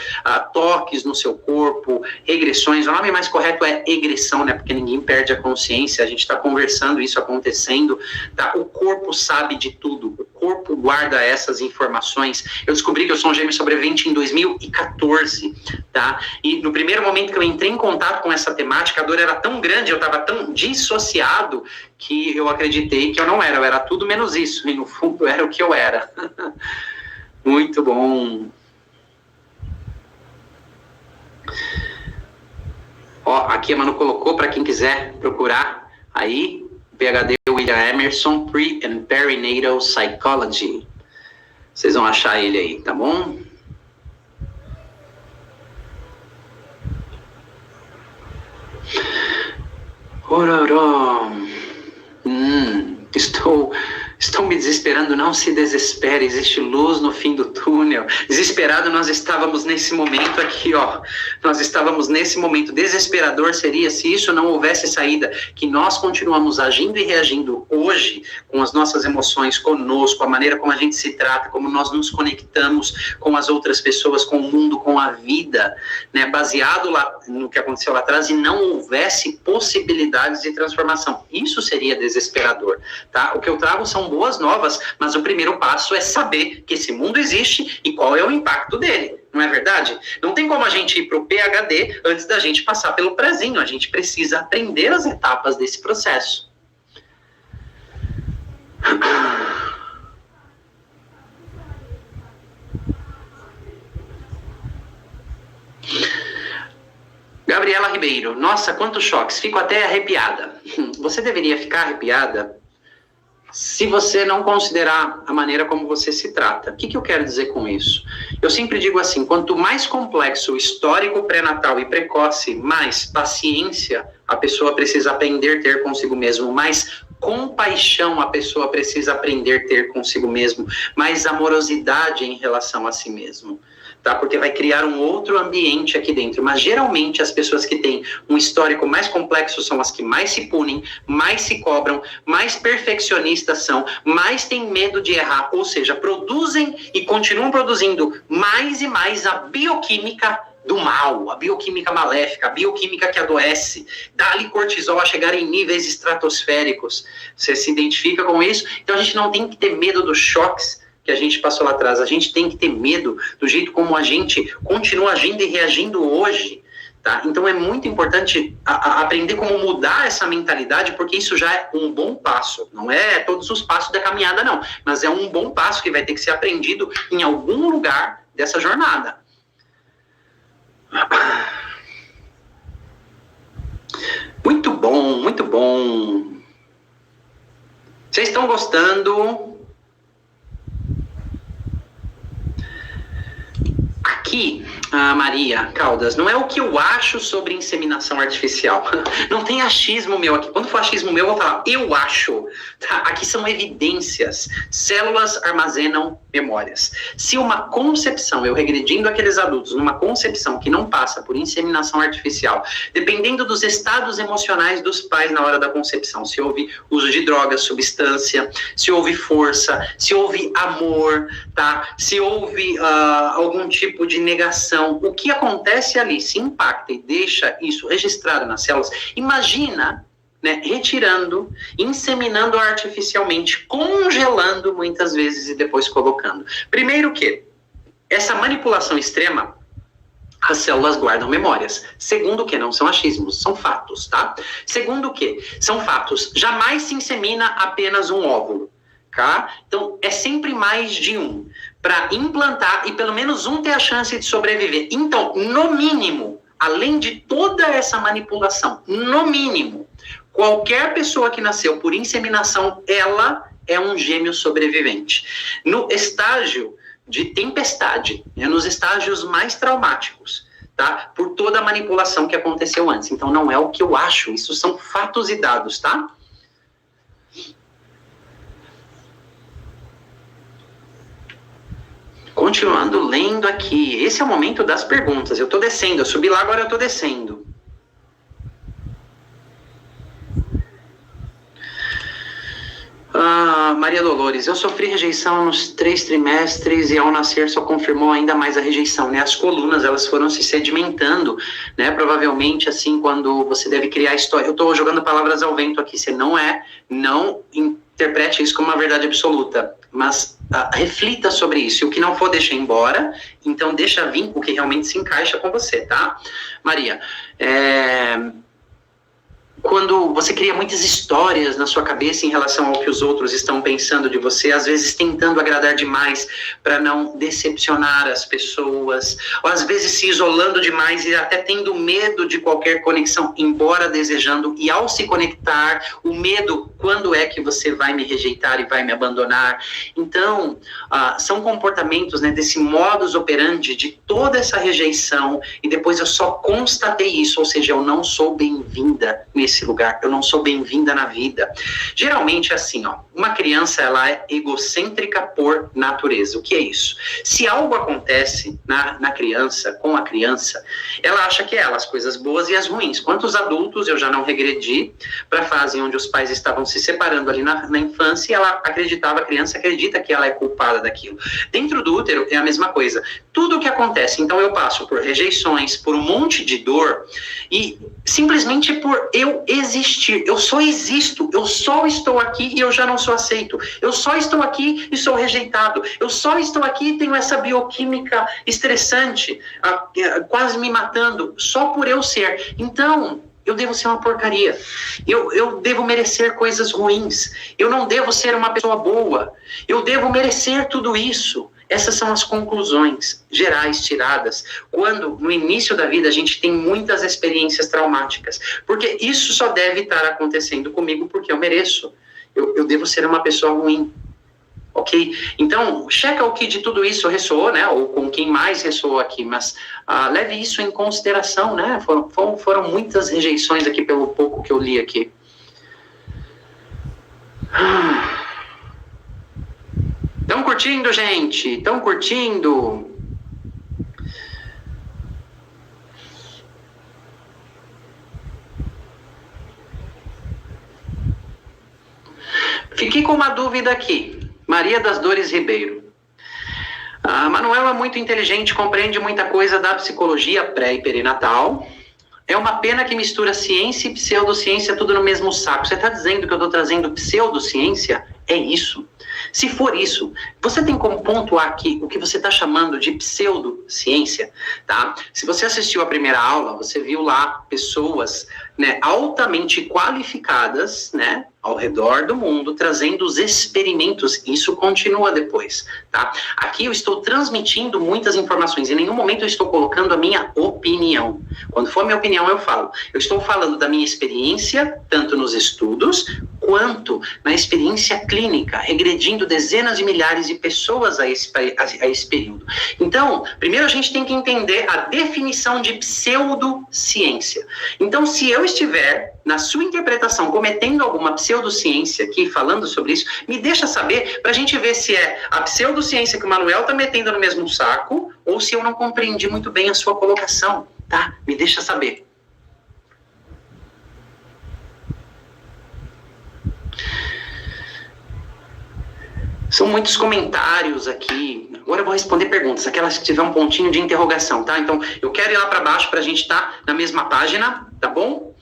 toques no seu corpo, regressões. O nome mais correto é egressão, né? Porque ninguém perde a consciência, a gente está conversando isso acontecendo, tá? O corpo sabe de tudo, o corpo guarda essas informações. Eu descobri que eu sou um gêmeo sobrevivente em 2014, tá? E no primeiro momento que eu entrei em contato com essa temática, a dor era tão grande, eu estava tão dissociado, que eu acreditei que eu não era, eu era tudo menos isso, e no fundo era o que eu era. Muito bom. Ó, aqui a Manu colocou, para quem quiser procurar, aí, PhD William Emerson, Pre- and Perinatal Psychology. Vocês vão achar ele aí, tá bom? Ororó. Estou me desesperando, não se desespere, existe luz no fim do túnel. Desesperado, nós estávamos nesse momento aqui, ó. Nós estávamos nesse momento. Desesperador seria se isso não houvesse saída, que nós continuamos agindo e reagindo hoje, com as nossas emoções, conosco, a maneira como a gente se trata, como nós nos conectamos com as outras pessoas, com o mundo, com a vida, né? Baseado lá no que aconteceu lá atrás, e não houvesse possibilidades de transformação. Isso seria desesperador, tá? O que eu trago são boas novas, mas o primeiro passo é saber que esse mundo existe e qual é o impacto dele, não é verdade? Não tem como a gente ir para o PhD antes da gente passar pelo prezinho, a gente precisa aprender as etapas desse processo. Gabriela Ribeiro, nossa, quantos choques, fico até arrepiada. Você deveria ficar arrepiada se você não considerar a maneira como você se trata. O que eu quero dizer com isso? Eu sempre digo assim, quanto mais complexo o histórico pré-natal e precoce, mais paciência a pessoa precisa aprender a ter consigo mesmo, mais compaixão a pessoa precisa aprender a ter consigo mesmo, mais amorosidade em relação a si mesmo. tá? Porque vai criar um outro ambiente aqui dentro. Mas geralmente as pessoas que têm um histórico mais complexo são as que mais se punem, mais se cobram, mais perfeccionistas são, mais têm medo de errar, ou seja, produzem e continuam produzindo mais e mais a bioquímica do mal, a bioquímica maléfica, a bioquímica que adoece, dá-lhe cortisol a chegar em níveis estratosféricos. Você se identifica com isso? Então a gente não tem que ter medo dos choques que a gente passou lá atrás, a gente tem que ter medo do jeito como a gente continua agindo e reagindo hoje, tá? Então é muito importante aprender como mudar essa mentalidade, porque isso já é um bom passo, não é todos os passos da caminhada não, mas é um bom passo que vai ter que ser aprendido em algum lugar dessa jornada. Muito bom, muito bom. Vocês estão gostando? Aqui, Maria Caldas, não é o que eu acho sobre inseminação artificial. Não tem achismo meu aqui. Quando for achismo meu, eu vou falar, eu acho. Tá? Aqui são evidências. Células armazenam memórias. Se uma concepção, eu regredindo aqueles adultos, numa concepção que não passa por inseminação artificial, dependendo dos estados emocionais dos pais na hora da concepção, se houve uso de drogas, substância, se houve força, se houve amor, tá? Se houve algum tipo de negação, o que acontece ali se impacta e deixa isso registrado nas células. Imagina, né, retirando, inseminando artificialmente, congelando muitas vezes e depois colocando. Primeiro que essa manipulação extrema, as células guardam memórias. Segundo que não são achismos, são fatos, tá? Segundo que são fatos, jamais se insemina apenas um óvulo, tá? Então é sempre mais de um, para implantar e pelo menos um ter a chance de sobreviver. Então, no mínimo, além de toda essa manipulação, no mínimo, qualquer pessoa que nasceu por inseminação, ela é um gêmeo sobrevivente. No estágio de tempestade, nos estágios mais traumáticos, tá? Por toda a manipulação que aconteceu antes. Então, não é o que eu acho, isso são fatos e dados, tá? Continuando lendo aqui, esse é o momento das perguntas. Eu estou descendo, eu subi lá, agora eu estou descendo. Maria Dolores, eu sofri rejeição nos 3 trimestres e ao nascer só confirmou ainda mais a rejeição, né? As colunas, elas foram se sedimentando, né? Provavelmente, assim, quando você deve criar história... Eu estou jogando palavras ao vento aqui, você não interprete isso como uma verdade absoluta, mas reflita sobre isso, e o que não for deixa embora, então deixa vir o que realmente se encaixa com você, tá? Maria, quando você cria muitas histórias na sua cabeça em relação ao que os outros estão pensando de você, às vezes tentando agradar demais para não decepcionar as pessoas, ou às vezes se isolando demais e até tendo medo de qualquer conexão, embora desejando, e ao se conectar, o medo, quando é que você vai me rejeitar e vai me abandonar? Então, são comportamentos, né, desse modus operandi de toda essa rejeição, e depois eu só constatei isso, ou seja, eu não sou bem-vinda nesse lugar, eu não sou bem-vinda na vida. Geralmente é assim, ó, uma criança, ela é egocêntrica por natureza. O que é isso? Se algo acontece na criança, com a criança, ela acha que é ela, as coisas boas e as ruins. Quantos adultos eu já não regredi para a fase onde os pais estavam se separando ali na infância, e ela acreditava, a criança acredita que ela é culpada daquilo. Dentro do útero é a mesma coisa. Tudo o que acontece, então eu passo por rejeições, por um monte de dor, e simplesmente por eu existir, eu só existo, eu só estou aqui e eu já não sou aceito, eu só estou aqui e sou rejeitado, eu só estou aqui e tenho essa bioquímica estressante, quase me matando, só por eu ser. Então, eu devo ser uma porcaria, eu devo merecer coisas ruins, eu não devo ser uma pessoa boa, eu devo merecer tudo isso. Essas são as conclusões gerais tiradas quando, no início da vida, a gente tem muitas experiências traumáticas. Porque isso só deve estar acontecendo comigo porque eu mereço. Eu devo ser uma pessoa ruim. Ok? Então, checa o que de tudo isso ressoou, né? Ou com quem mais ressoou aqui. Mas leve isso em consideração, né? Foram muitas rejeições aqui pelo pouco que eu li aqui. Estão curtindo, gente? Estão curtindo? Fiquei com uma dúvida aqui. Maria das Dores Ribeiro. A Manuela é muito inteligente, compreende muita coisa da psicologia pré e perinatal. É uma pena que mistura ciência e pseudociência tudo no mesmo saco. Você está dizendo que eu estou trazendo pseudociência? É isso. Se for isso, você tem como pontuar aqui o que você está chamando de pseudociência, tá? Se você assistiu a primeira aula, você viu lá pessoas, né, altamente qualificadas, né, ao redor do mundo, trazendo os experimentos. Isso continua depois, tá? Aqui eu estou transmitindo muitas informações. Em nenhum momento eu estou colocando a minha opinião. Quando for minha opinião, eu falo. Eu estou falando da minha experiência, tanto nos estudos, quanto na experiência clínica, regredindo dezenas de milhares de pessoas a esse período. Então, primeiro a gente tem que entender a definição de pseudociência. Então, se eu estiver, na sua interpretação, cometendo alguma pseudociência aqui, falando sobre isso, me deixa saber, para a gente ver se é a pseudociência que o Manuel está metendo no mesmo saco, ou se eu não compreendi muito bem a sua colocação, tá? Me deixa saber. São muitos comentários aqui. Agora eu vou responder perguntas, aquelas que tiver um pontinho de interrogação, tá? Então, eu quero ir lá para baixo para a gente estar na mesma página, tá bom?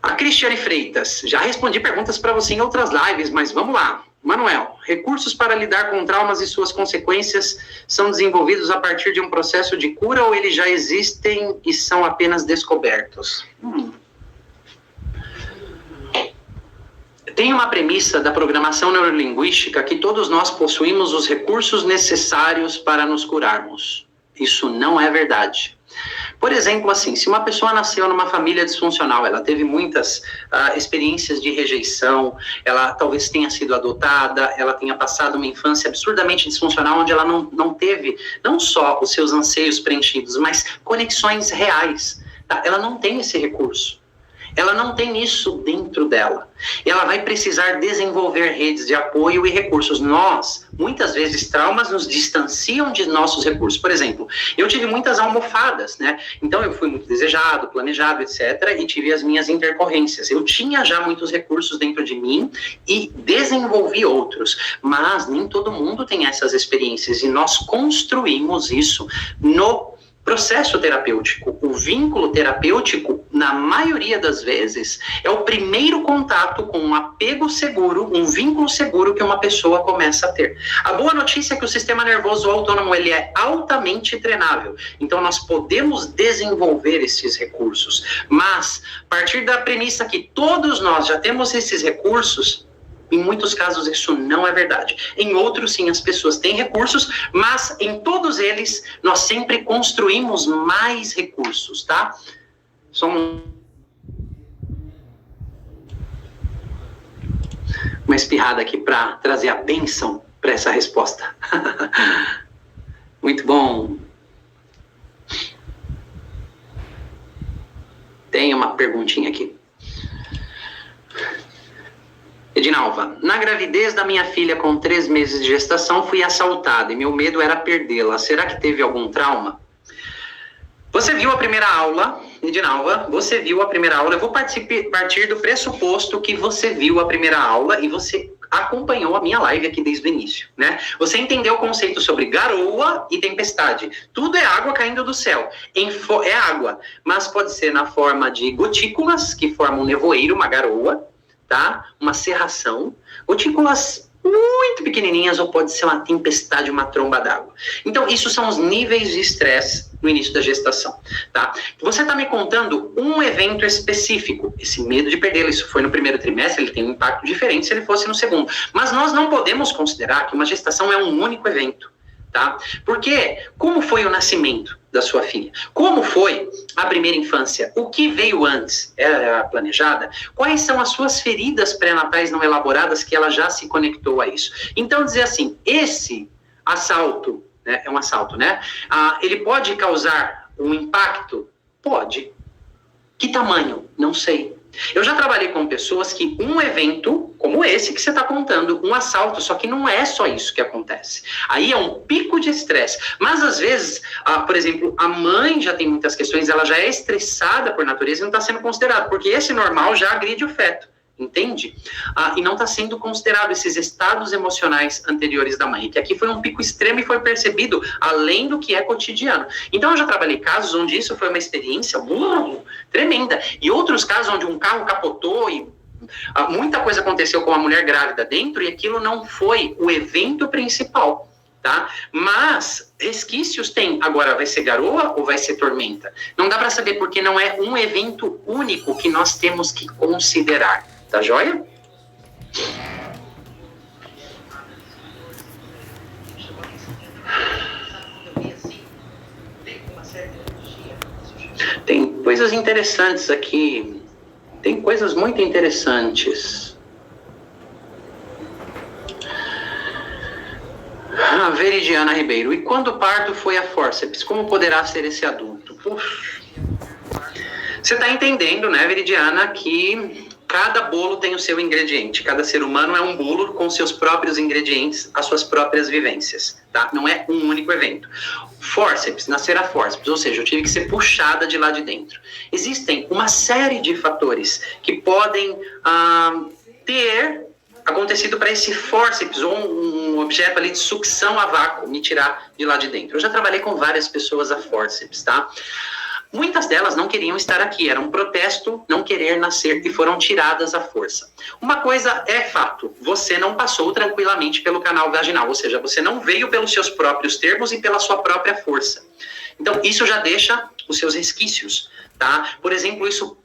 A Cristiane Freitas. Já respondi perguntas para você em outras lives, mas vamos lá. Manuel, recursos para lidar com traumas e suas consequências são desenvolvidos a partir de um processo de cura ou eles já existem e são apenas descobertos? Tem uma premissa da programação neurolinguística que todos nós possuímos os recursos necessários para nos curarmos. Isso não é verdade. Por exemplo, assim, se uma pessoa nasceu numa família disfuncional, ela teve muitas experiências de rejeição, ela talvez tenha sido adotada, ela tenha passado uma infância absurdamente disfuncional, onde ela não teve não só os seus anseios preenchidos, mas conexões reais. Tá? Ela não tem esse recurso. Ela não tem isso dentro dela. Ela vai precisar desenvolver redes de apoio e recursos. Nós, muitas vezes, traumas nos distanciam de nossos recursos. Por exemplo, eu tive muitas almofadas, né? Então, eu fui muito desejado, planejado, etc. E tive as minhas intercorrências. Eu tinha já muitos recursos dentro de mim e desenvolvi outros. Mas nem todo mundo tem essas experiências. E nós construímos isso no processo terapêutico. O vínculo terapêutico, na maioria das vezes, é o primeiro contato com um apego seguro, um vínculo seguro que uma pessoa começa a ter. A boa notícia é que o sistema nervoso autônomo ele é altamente treinável. Então, nós podemos desenvolver esses recursos. Mas, a partir da premissa que todos nós já temos esses recursos, em muitos casos isso não é verdade. Em outros, sim, as pessoas têm recursos, mas em todos eles, nós sempre construímos mais recursos, tá? Só uma espirrada aqui para trazer a bênção para essa resposta. Muito bom. Tem uma perguntinha aqui. Edinalva, na gravidez da minha filha com 3 meses de gestação, fui assaltada e meu medo era perdê-la. Será que teve algum trauma? Você viu a primeira aula, Edinalva, você viu a primeira aula. Eu vou partir do pressuposto que você viu a primeira aula e você acompanhou a minha live aqui desde o início, né? Você entendeu o conceito sobre garoa e tempestade. Tudo é água caindo do céu. É água, mas pode ser na forma de gotículas, que formam um nevoeiro, uma garoa, tá? Uma cerração, gotículas muito pequenininhas, ou pode ser uma tempestade, uma tromba d'água. Então, isso são os níveis de estresse no início da gestação, tá? Você está me contando um evento específico, esse medo de perdê-la. Isso foi no primeiro trimestre, ele tem um impacto diferente se ele fosse no segundo. Mas nós não podemos considerar que uma gestação é um único evento, tá? Porque, como foi o nascimento da sua filha? Como foi a primeira infância? O que veio antes? Era planejada? Quais são as suas feridas pré-natais não elaboradas que ela já se conectou a isso? Então, dizer assim, esse assalto, né, é um assalto, né? Ele pode causar um impacto? Pode. Que tamanho? Não sei. Eu já trabalhei com pessoas que um evento, como esse que você está contando, um assalto, só que não é só isso que acontece. Aí é um pico de estresse. Mas, às vezes, por exemplo, a mãe já tem muitas questões, ela já é estressada por natureza e não está sendo considerada, porque esse normal já agride o feto. entende? E não está sendo considerado esses estados emocionais anteriores da mãe, que aqui foi um pico extremo e foi percebido além do que é cotidiano. Então eu já trabalhei casos onde isso foi uma experiência tremenda, e outros casos onde um carro capotou e muita coisa aconteceu com a mulher grávida dentro e aquilo não foi o evento principal. Tá? Mas resquícios tem. Agora, vai ser garoa ou vai ser tormenta? Não dá para saber, porque não é um evento único que nós temos que considerar. Tá joia? Tem coisas interessantes aqui. Tem coisas muito interessantes. Veridiana Ribeiro. E quando o parto foi a fórceps, como poderá ser esse adulto? Puxa. Você está entendendo, né, Veridiana, que cada bolo tem o seu ingrediente. Cada ser humano é um bolo com seus próprios ingredientes, as suas próprias vivências, tá? Não é um único evento. Fórceps, nascer a fórceps, ou seja, eu tive que ser puxada de lá de dentro. Existem uma série de fatores que podem ter acontecido para esse fórceps, ou um objeto ali de sucção a vácuo, me tirar de lá de dentro. Eu já trabalhei com várias pessoas a fórceps, tá? Muitas delas não queriam estar aqui, era um protesto não querer nascer e foram tiradas à força. Uma coisa é fato, você não passou tranquilamente pelo canal vaginal, ou seja, você não veio pelos seus próprios termos e pela sua própria força. Então, isso já deixa os seus resquícios, tá? Por exemplo, isso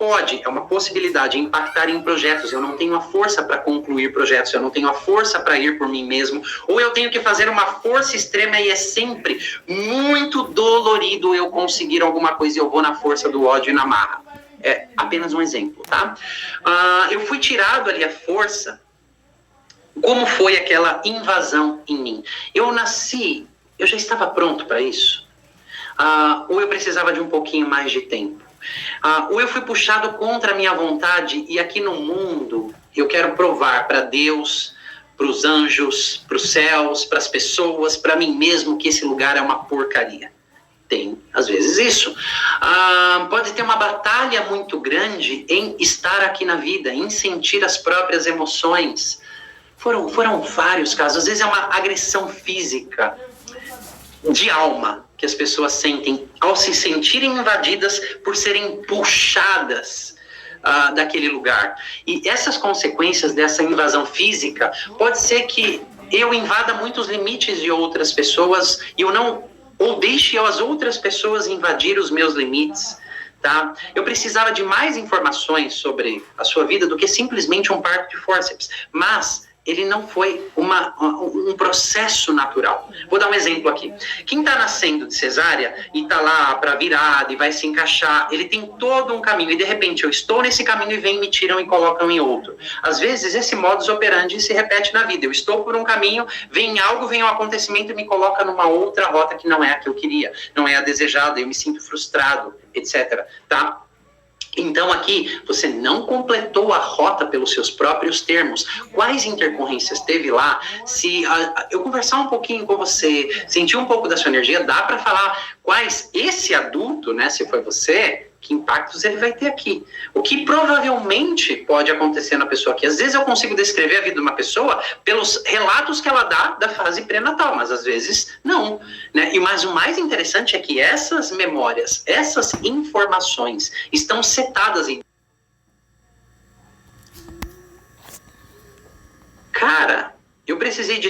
é uma possibilidade, impactar em projetos. Eu não tenho a força para concluir projetos, eu não tenho a força para ir por mim mesmo, ou eu tenho que fazer uma força extrema e é sempre muito dolorido eu conseguir alguma coisa e eu vou na força do ódio e na marra. É apenas um exemplo, tá? Eu fui tirado ali a força. Como foi aquela invasão em mim? Eu nasci, eu já estava pronto para isso? Ou eu precisava de um pouquinho mais de tempo? Ou eu fui puxado contra a minha vontade e aqui no mundo eu quero provar para Deus, para os anjos, para os céus, para as pessoas, para mim mesmo que esse lugar é uma porcaria. Tem, às vezes, isso. Pode ter uma batalha muito grande em estar aqui na vida, em sentir as próprias emoções. Foram vários casos. Às vezes é uma agressão física, de alma, que as pessoas sentem ao se sentirem invadidas por serem puxadas daquele lugar. E essas consequências dessa invasão física, pode ser que eu invada muitos limites de outras pessoas e eu não, ou deixe as outras pessoas invadir os meus limites. Tá? Eu precisava de mais informações sobre a sua vida do que simplesmente um parto de fórceps, mas ele não foi um processo natural. Vou dar um exemplo aqui. Quem está nascendo de cesárea e está lá para virada e vai se encaixar, ele tem todo um caminho e de repente eu estou nesse caminho e vem, me tiram e colocam em outro. Às vezes esse modus operandi se repete na vida. Eu estou por um caminho, vem um acontecimento e me coloca numa outra rota que não é a que eu queria, não é a desejada, eu me sinto frustrado, etc. Tá? Então aqui, você não completou a rota pelos seus próprios termos. Quais intercorrências teve lá? Se eu conversar um pouquinho com você, sentir um pouco da sua energia, dá para falar quais esse adulto, né, se foi você, que impactos ele vai ter aqui. O que provavelmente pode acontecer na pessoa aqui. Às vezes eu consigo descrever a vida de uma pessoa pelos relatos que ela dá da fase pré-natal, mas às vezes não. Né? Mas o mais interessante é que essas memórias, essas informações estão setadas em... Cara, eu precisei de